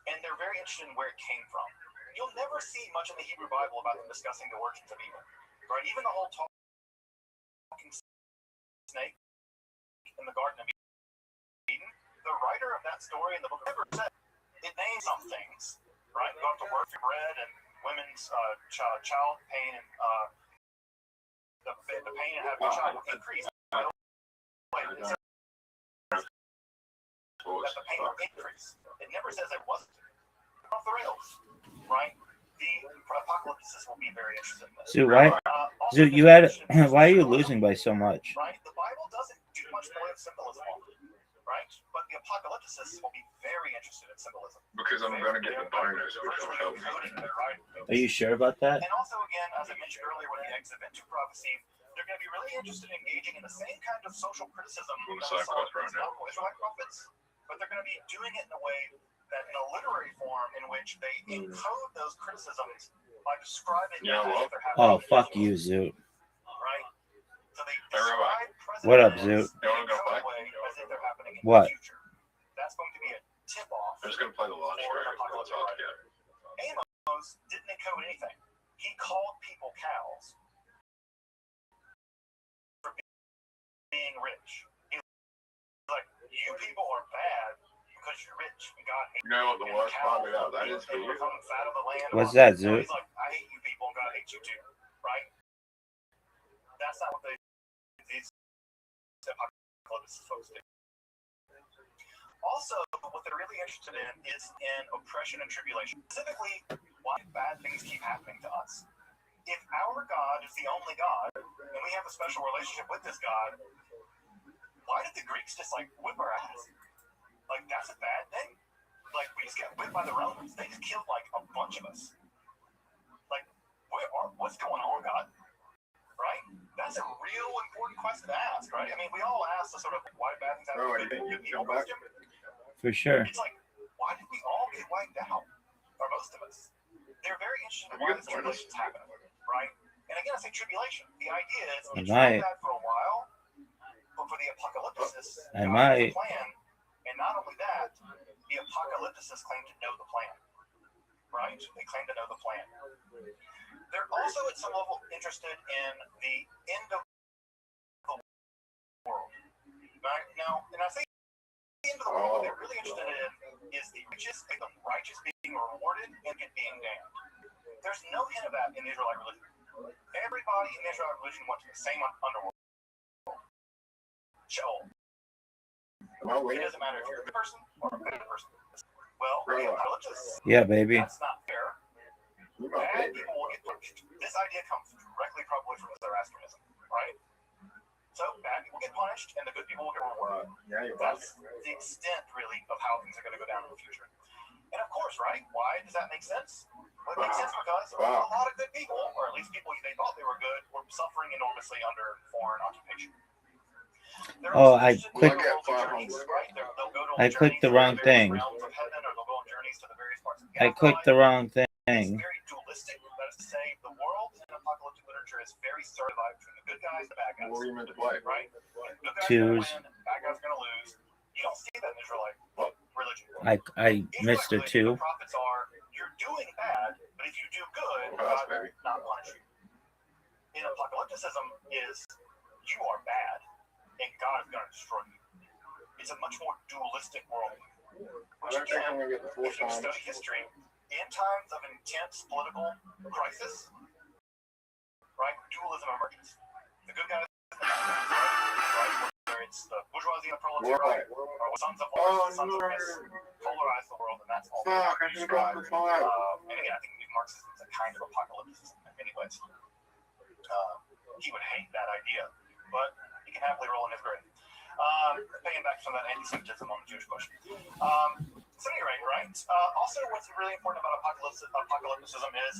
And they're very interested in where it came from. You'll never see much in the Hebrew Bible about them discussing the origins of evil. Right? Even the whole talking snake in the Garden of Eden, the writer of that story in the book of never said it names some things, right? You have to work for bread and women's child pain and the pain in having a child will increase. By the way, it says that the pain will increase. It never says it wasn't. Off the rails, right? The apocalyptists will be very interested in this. So why are you losing by so much? Right? The Bible doesn't do much more of symbolism on it, right? But the apocalyptists will be very interested in symbolism. Because I'm going to get the bonus, which will help me. Are you sure about that? And also, again, as I mentioned earlier with the exhibit to prophecy, they're going to be really interested in engaging in the same kind of social criticism that some of these local Israelite prophets, but they're going to be doing it in a way that in a literary form in which they encode those criticisms by describing them as if they're happening. Oh, fuck you, Zoot. Right? So they describe What up, presidents Zoot? in a code way as if they're happening in What? the future. That's going to be a tip-off. I'm just going to play the launch track. We'll talk again. Amos didn't encode anything. He called people cows for being rich. He's like, you people are bad because you're rich and God hates you. You know what the worst part about that is for you? What's that, Zoot? He's like, I hate you people and God hates you too, right? That's not what these apocalyptic folks do. Also, what they're really interested in is in oppression and tribulation. Specifically, why bad things keep happening to us. If our God is the only God, and we have a special relationship with this God, why did the Greeks just like whip our ass? Like, that's a bad thing. Like, we just got whipped by the Romans. They just killed like a bunch of us. Like, what's going on, God? Right? That's a real important question to ask, right? I mean, we all ask the sort of why bad things happen to people question. For sure. It's like, why did we all get wiped out? Or most of us. They're very interested in why this tribulation is happening, right? And again, I say tribulation. The idea is it's bad for a while, but for the apocalyptists, God has a plan. And not only that, the apocalyptists claim to know the plan, right? They claim to know the plan. They're also at some level interested in the end of the world. Right? Now, and I say the end of the world, what they're really interested in is the righteous being rewarded and it being damned. There's no hint of that in the Israelite religion. Everybody in the Israelite religion went to the same underworld. Sheol. It doesn't matter if you're a good person or a bad person. Well, the apocalyptists, yeah, baby. That's not fair. Bad people will get punished. This idea comes directly probably from Zoroastrianism, right? So bad people get punished and the good people will get rewarded. That's the extent, really, of how things are going to go down in the future. And of course, right? Why does that make sense? Well, it makes sense because a lot of good people, or at least people they thought they were good, were suffering enormously under foreign occupation. Oh, I clicked the wrong thing. I clicked the wrong thing. It's very dualistic. That is to say, the world in apocalyptic literature is very certified between the good guys and the bad guys. What were you meant to play? Right? Good guys are going to win, bad guys are going to lose. You don't see that in Israelite religion. I missed it too. The prophets are, you're doing bad, but if you do good, God will not punish you. In apocalypticism is, you are bad, and God is going to destroy you. It's a much more dualistic world. Which again, if you study history, in times of intense political crisis, right, dualism emerges. The good guys and the bad guys, right? Whether it's the bourgeoisie and the proletariat, or sons of Horus, sons of Miss, polarize the world, and that's all they describe. And again, I think Marxism is a kind of apocalypticism in many ways. He would hate that idea, but he can happily roll in his grave. Paying back some of that anti-Semitism on the Jewish question. So anyway, right? Also, what's really important about apocalypticism is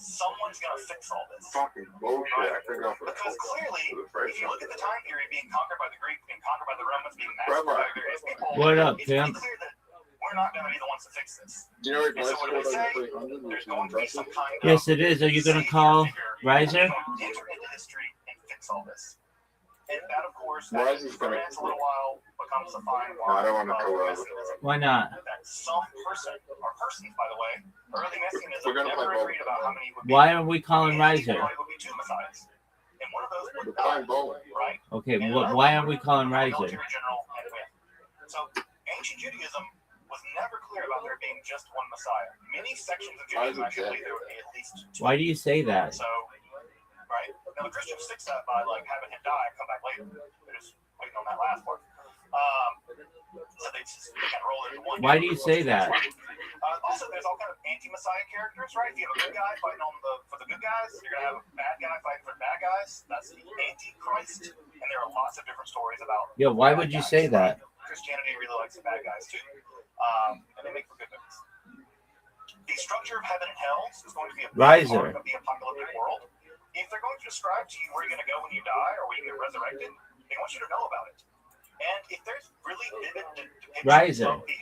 someone's going to fix all this. Fucking bullshit. I think I'm Because clearly, if you look at the time period being conquered by the Greeks, being conquered by the Romans, being massacred by various people, What up, it's pretty Tim? clear that we're not going to be the ones to fix this. Do you know And so what do we say? There's going to be some kind of Yes, it is. Are you going to call Riser? enter into history and fix all this. And that, of course, Riser's for gonna- a little while becomes a fine I don't want to go over. Why not? that some person, or persons, by the way, early messianism We're gonna never play agreed about how many would be. Why are we calling And Riser? probably would be two messiahs. And one of those We're would playing die, bowling. right? Okay, why are we calling Riser? Military general and win. So ancient Judaism was never clear about there being just one Messiah. Many sections of Judaism actually believe there would be at least two. Why do you say that? So, right? Now the Christians fix that by like having him die and come back later. They're just waiting on that last part. So they kind of roll it into one. Why do you say that? Also, there's all kind of anti-Messiah characters, right? If you have a good guy fighting for the good guys, you're gonna have a bad guy fighting for bad guys. That's the Antichrist, and there are lots of different stories about. Yo, why would you say that? Christianity really likes the bad guys too, and they make for good movies. The structure of heaven and hell is going to be a big Riser. part of the apocalyptic world. If they're going to describe to you where you're going to go when you die or when you get resurrected, they want you to know about it. And if there's really vivid depictions Riser. of the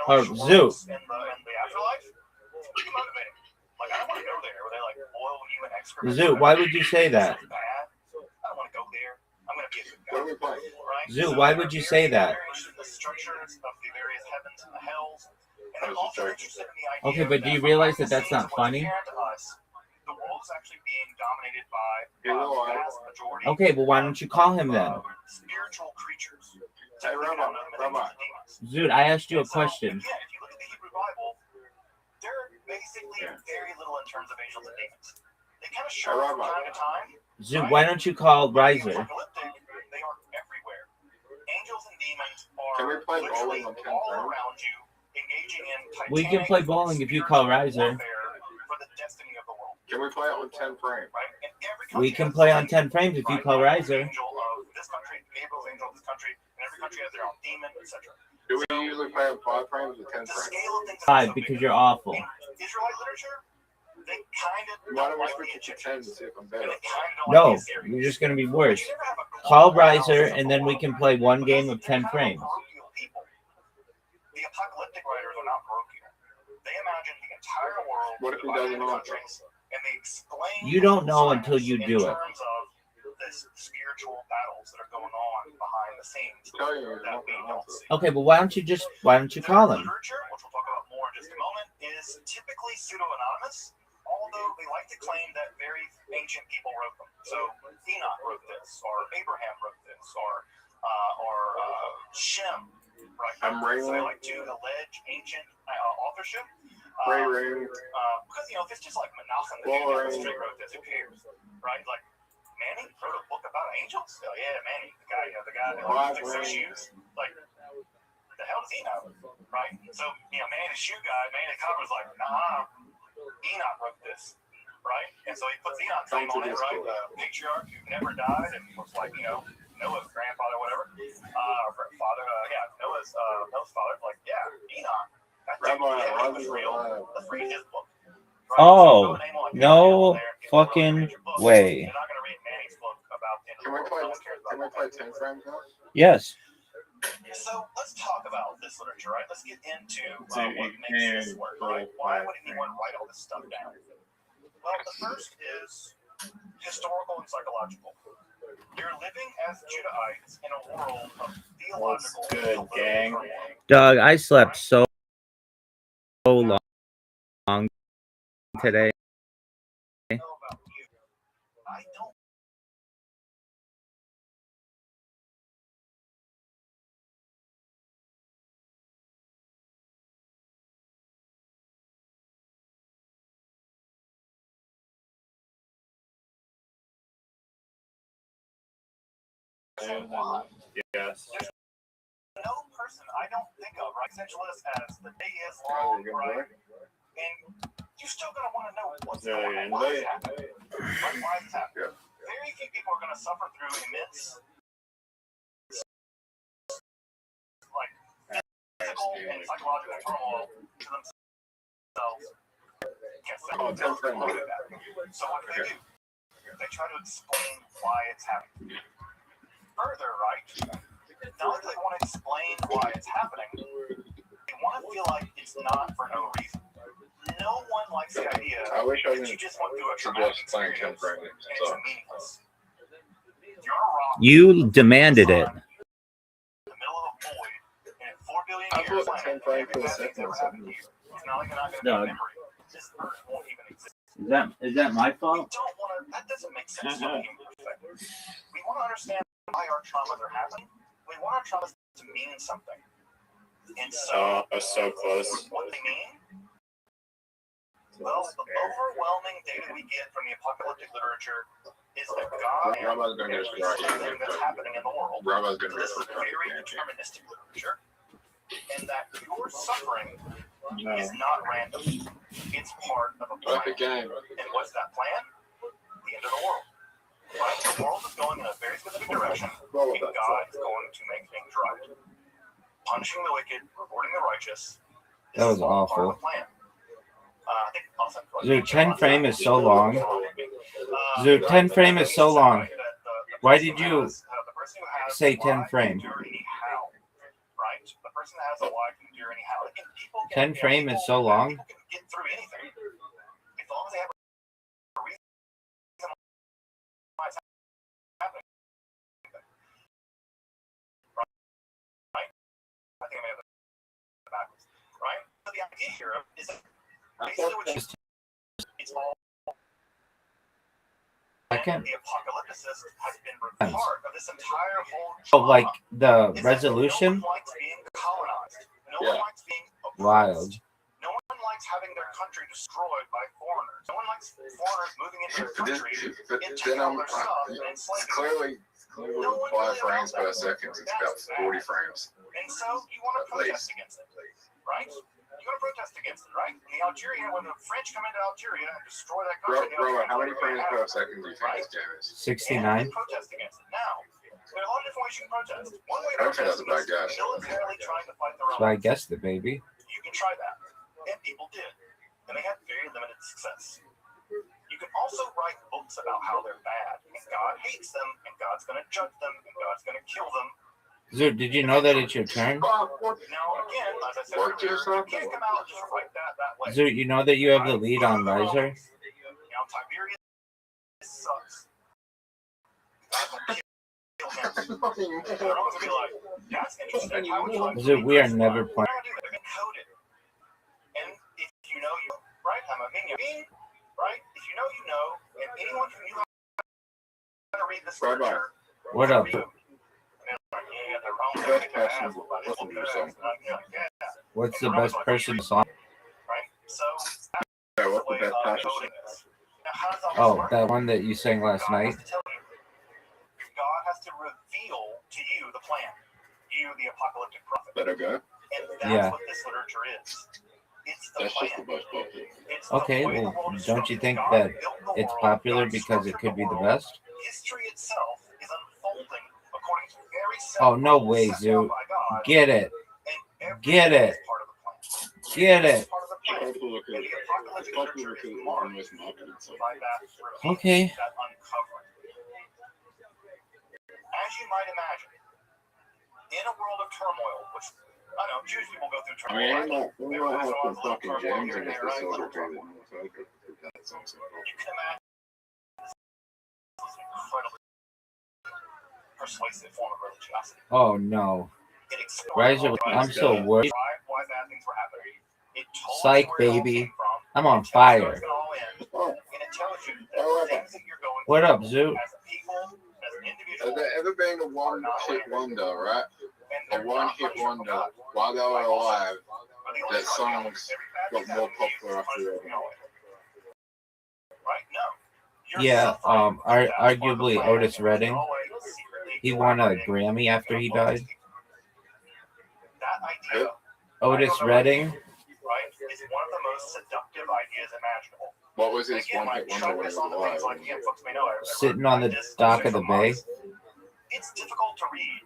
Or hellish Zoo. worlds and the afterlife, it's pretty motivating. Like, I don't want to go there where they like boil you in excrement. Zoo, why would you say that? Bad. I don't want to go there. I'm going to be a good guy. What are we playing? Right? Zoo, So why they're would you very, say that? very interested in the structures of the various heavens and the hells. And they're also interested in the idea Okay, but do you that realize behind that the that's scenes, not what's funny? apparent to us, the world is actually being dominated by Hello, a vast majority Okay, well, why don't you call him then? of spiritual creatures. Hey, Technically, we don't know them as Rabbi. angels and demons. Dude, I asked you a And so, question. again, if you look at the Hebrew Bible, there are basically very little in terms of angels and demons. They kind of show up from time to time. Zoo, why don't you call Riser? Apocalyptic, they are everywhere. Angels and demons Can we are play literally bowling on 10 all frames? around you, engaging in We can play bowling if you call Riser. for the destiny of the world, Can we play it with 10 frames? right? And every We country can has play its on own 10 frames if you right? call Gabriel's Riser. angel of this country, Gabriel's angel of this country, and every country has their own demon, etc. Do we usually play on 5 frames or 10 The frames? scale of things is Five, so because big. you're awful. In Israelite literature, they kind of Why don't we like switch the it to 10 Egyptians, to see if I'm and better? they kind of don't No, like the Assyrians. you're just going to be But worse. you never have a Call global Riser, analysis of and the then we world. can play one Because game of they're 10 kind of frames. parochial people. The apocalyptic writers are not parochial. They imagine the entire world What if he divided doesn't into know? countries, and they explain You don't know science until you do in it. terms of this spiritual battles that are going on behind the scenes Tell you, that we don't see. Okay, but why don't you call him? Literature, which we'll talk about more in just a moment, is typically pseudo-anonymous, although they like to claim that very ancient people wrote them. So Enoch wrote this, or Abraham wrote this, or Shem, right? I'm So they Ray. like to allege ancient authorship. Ray. Because, if it's just like Menachem the Jew down the street wrote this, who cares, right? Like, Manny wrote a book about angels? Oh, yeah, Manny, the guy that fixes their shoes. Like, the hell does he know, right? So, Manny the shoe guy, Manny the cover's like, nah, Enoch wrote this, right? And so he puts Enoch's name on it, right? The patriarch who never died and was like, Noah's grandfather, whatever, or father, Noah's father, like, yeah, Enoch. That dude, Rabbi, he was Rabbi, real. Rabbi. Let's read his book. Right? Oh, So throw a name on no there, and people fucking read your book. way. You're not going to read Manny's book about the end of Can the we world. play? No one cares about Can we that. play 10 frames now? Yes. So let's talk about this literature, right? Let's get into So what it makes this can work, go right? Why back. would anyone write all this stuff down? Well, the first is historical and psychological. You're living as Judahites in a world of theological and good, political gang? turmoil. Doug, I slept so long today. I don't know about you. I don't. Yes. No person I don't think of, right? Essentialist as the day is long, right? And you're still going to want to know what's going on. Why is it happening? Right? Why is this happening? Very few people are going to suffer through immense, like, physical physical and psychological turmoil to themselves. So what do? They try to explain why it's happening. Further, right? Not that they want to explain why it's happening, they want to feel like it's not for no reason. No one likes the idea I wish I that you didn't just went through a traumatic suggest playing experience 10 frames. and it's meaningless. You're on a rock. You demanded it. In the middle of a void in a 4 billion I year thought planet, 10 frames everything per that's second ever or happened to something. you. It's not like you're not going to No. be a memory. This Earth won't even exist. Is that my We fault? don't want to. That doesn't make sense from a human perspective. We want to understand why our traumas are happening. We want our traumas to mean something. And so, So close. what they mean? Well, the overwhelming data we get from the apocalyptic literature is that God is Rabbi's going to everything that's happening in the world. Rabbi's going So to this is very deterministic literature, and that your suffering is not random. It's part of a plan. game. And what's that plan? The end of the world. Right? The world is going in a very specific direction, and God is going to make things right. Punishing the wicked, rewarding the righteous. That was all awful. part of the plan. I think awesome. Dude, 10 frame is so long. Dude, 10 frame is so long. Why did you say 10 frame? 10 frame is so long. People can get through anything. As long as they have a reason why it's happening. Right? I think I may have it backwards. Right? So the idea here is that basically what it's all the apocalypticist has been part of this entire whole Oh, like the resolution? No one likes being colonized. No one likes being oppressed. Wild. No one likes having their country destroyed by foreigners. No one likes foreigners moving into their country and taking all their stuff and enslaving them. Clearly 5 frames per second. It's about 40 frames. And so you want to protest against it, right? You want to protest against it, right? When the French come into Algeria and destroy that country, Bro, how many frames per second do you think this game is? 69. Protest against it. Now, there are a lot of different ways you can protest. One way to Okay, protest that's a bad guess. is militarily trying to fight their own. So I guessed it, baby. You can try that. And people did. And they had very limited success. You can also write books about how they're bad. And God hates them, and God's going to judge them, and God's going to kill them. Zoot, did you know that it's your turn? Now, again, as I said earlier, you can't come out and just write that way. Zoot, you know that you have the lead on Riser? Now, Tiberius sucks. God's going to kill him. They're always going to be like, that's interesting. How would you like to Zoot, be we are president? never They're playing. not going to do it. They're coded. And if you know, you right? I'm a being, right? If you know, you know. And anyone who knew how to read this literature, What up? What's the best person song? Yeah, what's the best passion? Oh, that one that you sang last night? God has to reveal to you the plan. You, the apocalyptic prophet. Better go. And that's Yeah. what this literature is. It's the That's just the plan. most popular. It's the Okay, way the well, world is don't you structured. think God that built the it's world. popular God because it structured could be the world. best? History itself is unfolding according to very set Oh, no rules way, set down Zoot. by God, Get it. and everything Get it. is part of the plan. Get it. It's part of the plan. Popular And the apocalyptic literature is is marked almost marketed. So by that reveal, Okay. that uncovering. As you might imagine, in a world of turmoil, which I know Jewish people go through I turmoil. mean, we might have some fucking gems in this disorder. That's awesome. You can imagine this is an incredibly persuasive form of religiosity. Oh, no. It explores Riser, all the I'm ways so worried. why bad things were happening. It told Psych, you where it all baby. came from. I'm on It tells you how fire. it's gonna all end. And it tells you that Oh, the things that you're going What through up, Zoot? as a people, as an individual, Has there ever been a one-hit wonder, right? and A they're not one-hit punishment from wonder God. while they were alive But the only that time, songs every bad got thing more happening to you is popular after punishment they from were Yahweh. Right? No. You're Yeah, suffering. That's part of the arguably plan. Otis Redding. Yahweh is secretly He won a collaborating Grammy after he with all these died. people. That idea, Otis Redding. right, is one of the most seductive ideas imaginable. What was his Again, one-hit when I wonder show when he this was on the things like, alive? again, folks may know, Sitting on the dock of the bay. it's difficult to read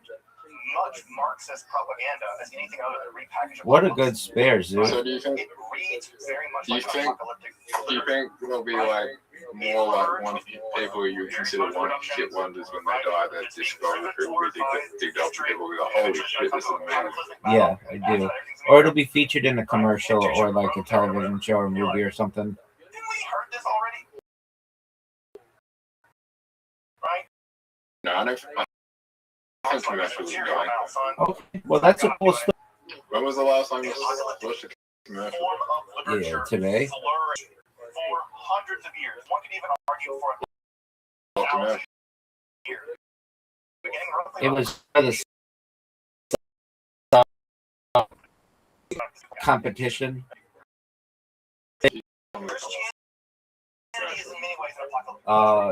much Marxist propaganda as anything other than repackaged. What a good spare, Zoo. So do you think? It reads very much Do you like think? apocalyptic. Do you think there'll be like more like one people you consider one hit wonders when they die that discography will be digged up and people will go, holy shit, this is amazing. Yeah, I do. Or it'll be featured in a commercial or like a television show or movie or something. Didn't we heard this already? Right? No, I think commercials are dying. Okay, well that's a cool story. When was the last time you watched a commercial? Yeah, today. For hundreds of years. One could even argue for What commercial? years. It was for the competition.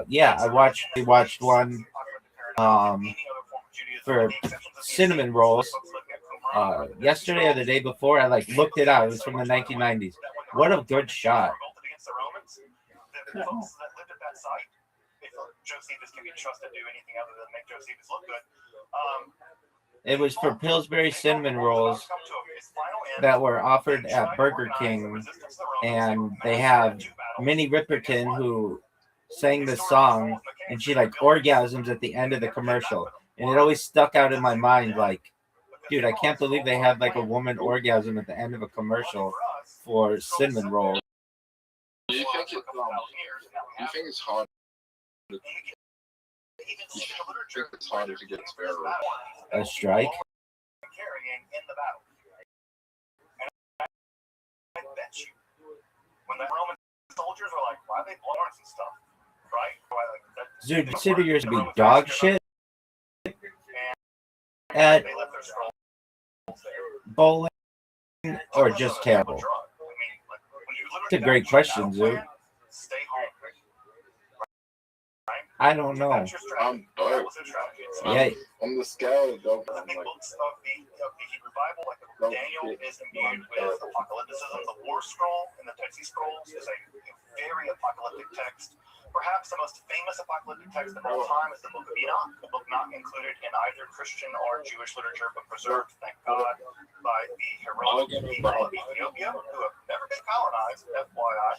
Yeah, I watched one for cinnamon rolls yesterday or the day before. I like looked it up. It was from the 1990s. What a good shot. It was for Pillsbury cinnamon rolls that were offered at Burger King, and they have Minnie Riperton who sang this song, and she like orgasms at the end of the commercial, and it always stuck out in my mind like, dude, I can't believe they had like a woman orgasm at the end of a commercial for cinnamon rolls. Do you think it's hard? Do you think it's harder to get a spare roll? A strike? When the Roman soldiers were like, why are they blowing and stuff? Right? Dude, consider yours to be dog shit at bowling or just terrible? It's a great question, Zoo. I don't know. I'm dope. Yeah. On the scale of dog, The I'm big like, books of the Hebrew Bible, like the book of Daniel, is imbued with apocalypticism. The War Scroll in the Dead Sea Scrolls is a very apocalyptic text. Perhaps the most famous apocalyptic text of all time is the Book of Enoch, a book not included in either Christian or Jewish literature, but preserved, thank God, by the heroic people of Ethiopia, who have never been colonized, FYI,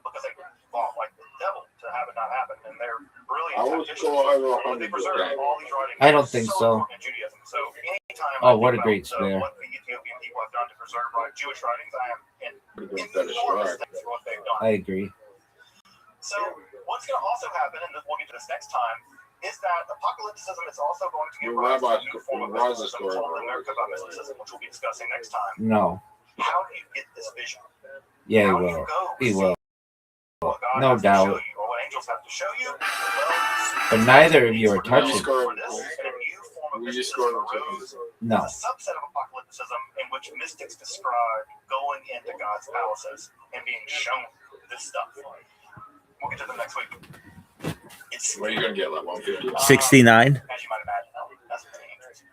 because they fought like the devil to have it not happen, and they're brilliant tacticians. They preserve all these writings. I don't think so. In Judaism. So anytime Oh, what a great spare. what the Ethiopian people have done to preserve Jewish writings, I am in enormous thanks for what they've done. I agree. So what's going to also happen, and we'll get to this next time, is that apocalypticism is also going to give rise to a new form of mysticism called the Merkaba mysticism, which we'll be discussing next time. No. How do you get this vision? Yeah, he How do will. you go He see will. what God No has to show doubt. you, or what angels have to show you? Well, But neither of you are for touching. this, and a new form of mysticism arose. No. It's a subset of apocalypticism in which mystics describe going into God's palaces and being shown this stuff. We'll get to them next week. It's what are you gonna get, like 150? 69. As you might imagine, that's pretty interesting.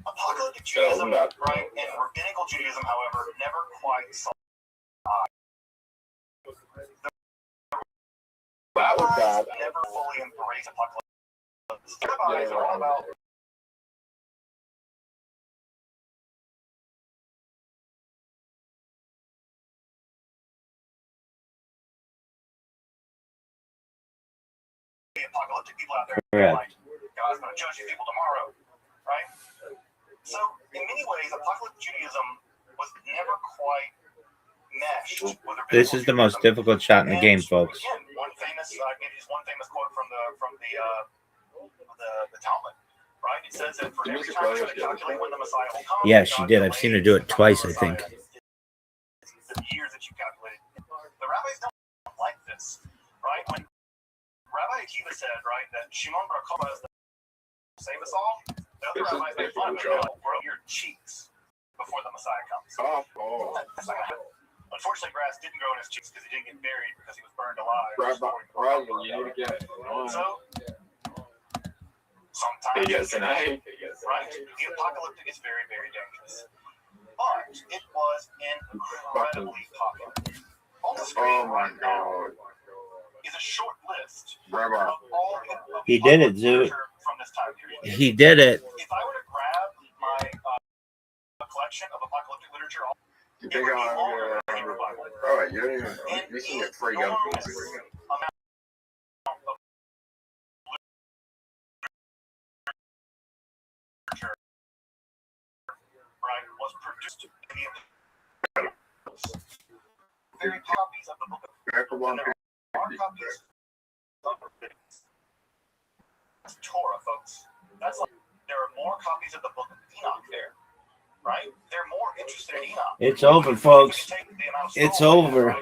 Apocalyptic Judaism, right, and rabbinical Judaism, however, never quite saw the rabbis never fully embraced apocalypse. The rabbis are all about the apocalyptic people out there. Correct. Like, God's going to judge you people tomorrow, right? So, in many ways, apocalyptic Judaism was never quite meshed with rabbinical This is the most Judaism. difficult shot in the game, folks. Again, one famous quote from the Talmud, right? It says that for every time you try to calculate when the Messiah will come, Yeah, she did. I've seen her do it twice, I think. The years that you calculated. The rabbis don't like this, right? When Rabbi Akiva said, right, that Shimon Bar Kokhba is the save us all, the other rabbis made fun of him. They'll grow your cheeks before the Messiah comes. That's not gonna happen. Unfortunately, grass didn't grow in his cheeks because he didn't get buried because he was burned alive. You need to get So, sometimes, right, the apocalyptic is very, very dangerous. But it was incredibly popular. On the screen right now is a short list of all the He did it, Zoo. from this time period. He did it. If I were to grab my collection of apocalyptic literature, You think I'm Alright, you don't even. You can get free governments. Right, was produced in the very copies of the book of Torah, folks. That's like there are more copies of the book of Enoch there, right? They're more interested in Enoch. It's over, folks. It's over.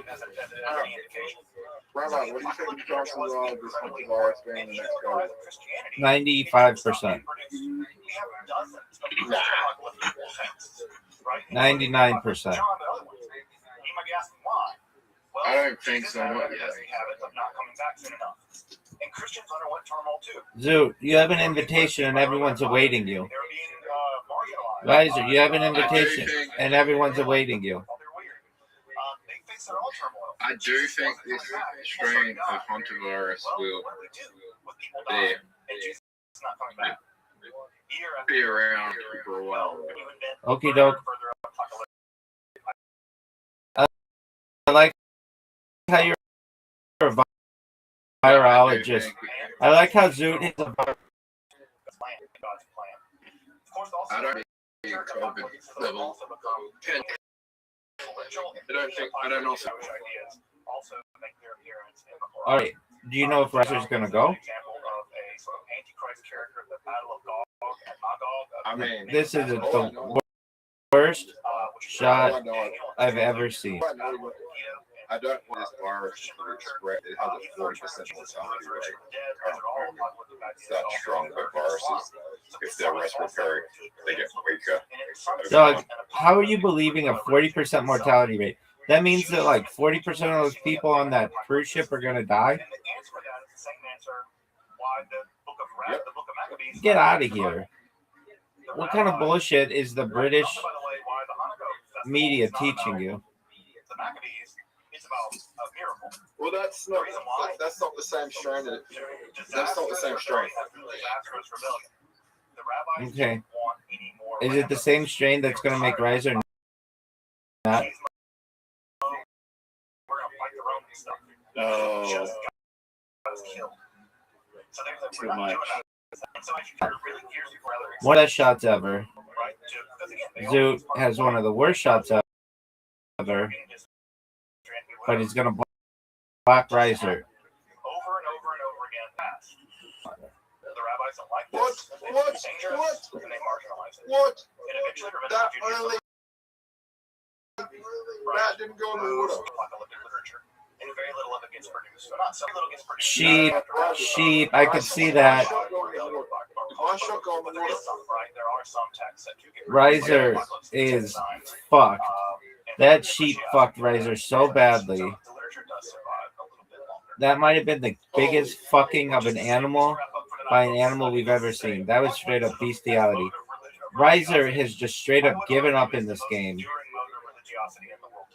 Rabbi, what do you think the chances are this virus being the next COVID? 95%. 99%. I don't think so. And Christians underwent turmoil too. Zoot, you have an invitation and everyone's awaiting you. They're being marginalized. Riser, you have an invitation and everyone's awaiting you. They face their own turmoil. I do think this strain of hantavirus will be around for a while. Okie doke. I like how you're a virologist. I like how Zoot is a I don't think COVID level. I don't also. All right. Do you know if Riser's going to go? I mean, This is the worst shot I've ever seen. I don't want this virus to spread. It has a 40% mortality rate. It's that strong, but viruses, if they're respiratory, they get weaker. Doug, how are you believing a 40% mortality rate? That means that like 40% of those people on that cruise ship are going to die? Get out of here. What kind of bullshit is the British media teaching you? Well, that's not the same strain. That's not the same strain. Okay. Is it the same strain that's going to make Riser not? Oh, too much. One of the shots ever. Zoot has one of the worst shots ever, but he's going to block Riser. Over and over and over again. The rabbis don't like What? this. It's dangerous, and they marginalize it. What? It eventually prevents That Judaism. only. That didn't go in the water. Apocalyptic literature, and very little of it gets produced. So not so little gets produced. Sheep. I could see that. My shot go in the water. There are some texts that do get Riser is fucked. That sheep fucked Riser so badly. That might have been the biggest fucking of an animal by an animal we've ever seen. That was straight up bestiality. Riser has just straight up given up in this game.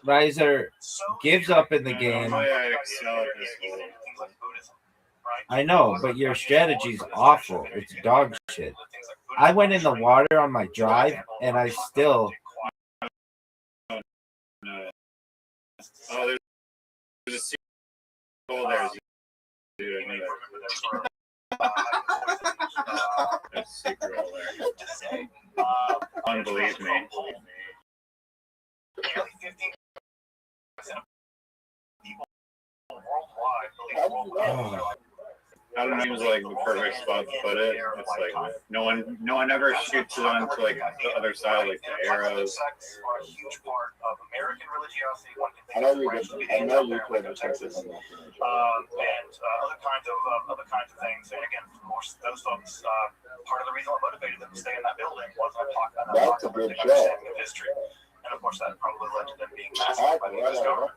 Riser gives up in the game. I know, but your strategy's awful. It's dog shit. I went in the water on my drive, and I still... Oh, there's a sequel there. Dude, I knew that. There's a sequel there. Unbelieve me. I don't know, it was like the perfect spot to put it. It's like no one ever shoots it onto like the other side, like the arrows. I know you played the Texas. And other kinds of things. And again, of course, those folks. Part of the reason what motivated them to stay in that building was That's a good shot. History, and of course that probably led to them being massacred by the U.S. government.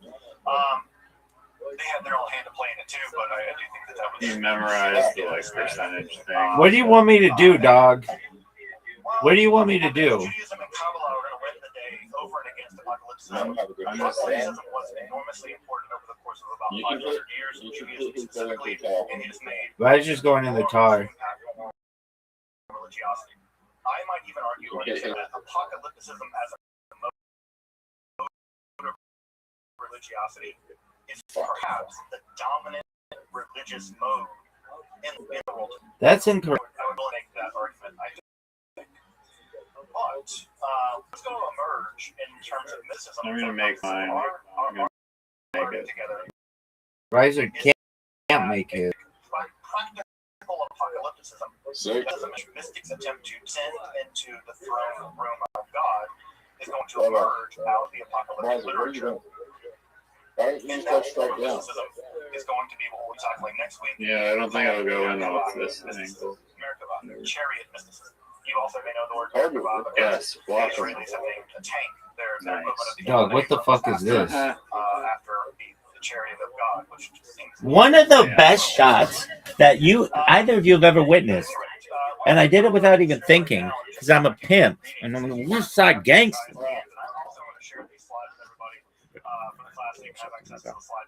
They had their own hand to play in it too, but I do think that was. You memorized the like percentage thing. What do you want me to do, dog? What do you want me to do? Judaism and Kabbalah are going to win the day over and against apocalypse. Judaism was enormously important over the course of about 500 years. Judaism specifically, and it is made. Riser's going in the tar. religiosity. I might even argue that apocalypticism as a mode of religiosity is perhaps the dominant religious mode in the world. That's incorrect. I would make that argument, I think. But what's going to emerge in terms of mysticism? I'm gonna make mine. I'm gonna make it together. Riser can't make it. Practical apocalypticism. Sick. As a mystic's attempt to tend into the throne room of God is going to emerge out of the apocalyptic literature. Alright, you And start that straight down. mysticism is going to be what we're tackling next week. Yeah, I don't think I'll go in with this thing. Merkava, chariot mysticism. You also may know the word Oh, Merkava. Yes, The welcome. Israelis have named a tank. Their Nice. equivalent of the Dog, what the fuck is this? after the chariot of God, which seems One of the best shots that either of you have ever witnessed, and I did it without even thinking, because I'm a pimp and I'm a West Side gangster.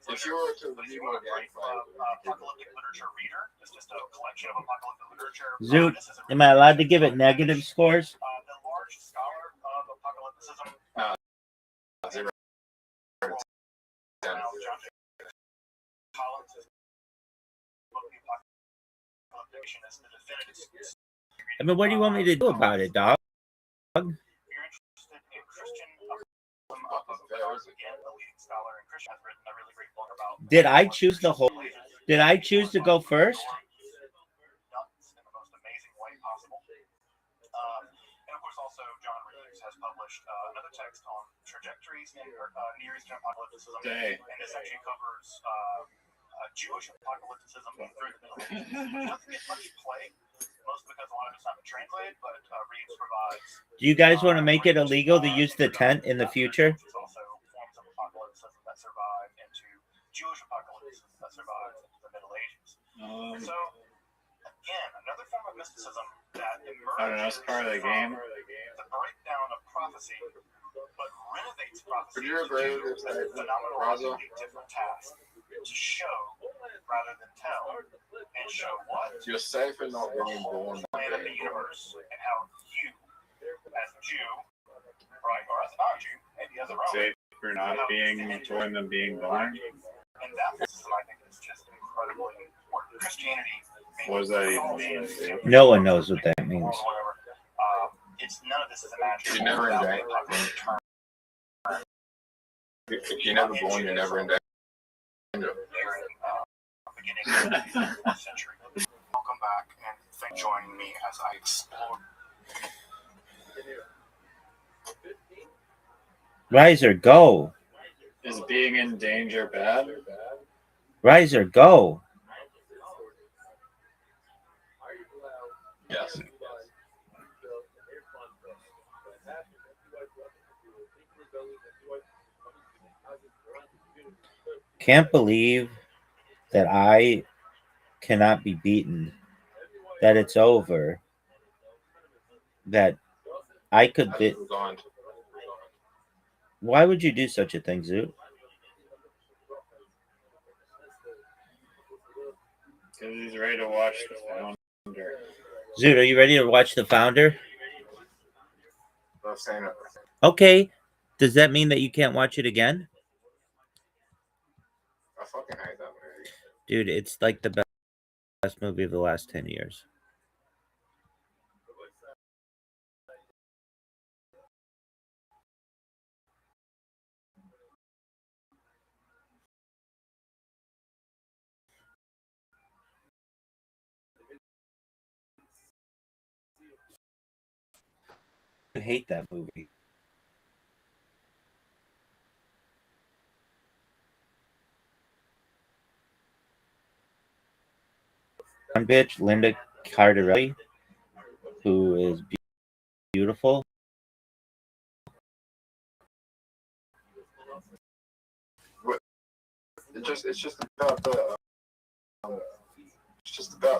If you were to review a apocalyptic literature reader, it's just a collection of apocalyptic literature. Zoot, am I allowed to give it negative scores? The large scholar of apocalypticism. Zero. I mean, what do you want me to do about it, dog? Did I choose the whole? Did I choose to go first? And of course, also John Reeves has published another text on trajectories in Near Eastern apocalypticism, and this actually covers Jewish apocalypticism through the Middle Ages. It doesn't get much play, mostly because a lot of it's not been translated, but Reeves provides. Do you guys want to make it illegal to use the tent in the future? There's also forms of apocalypticism that survive into Jewish apocalypticism that survives into the Middle Ages. So, again, another form of mysticism that emerges. I don't know, it's part of the game. The breakdown of prophecy, but renovates prophecy. Would you agree with this statement, Raza? Phenomenologically different task to show rather than tell, and show what You're safe in not being born. plan of the universe and how you, as a Jew, right, or as a non-Jew, maybe as a Roman, Safe for not being born than being born. and that mysticism, I think, is just incredibly important. Christianity. What does that even mean? No one knows what that means. It's none of this is imagined. You're never in danger. If you're never born, you're never in danger. Beginning of the 4th century. Welcome back, and thank you for joining me as I explore. Riser, go. Is being in danger bad? Riser, go. Yes. Can't believe that I cannot be beaten, that it's over, that I could be. Why would you do such a thing, Zoot? Because he's ready to watch the founder. Zoot, are you ready to watch The Founder? I'm saying it. Okay. Does that mean that you can't watch it again? I fucking hate that movie. Dude, it's like the best movie of the last 10 years. I hate that movie. One bitch, Linda Cardarelli, who is beautiful. It's just about the. It's just about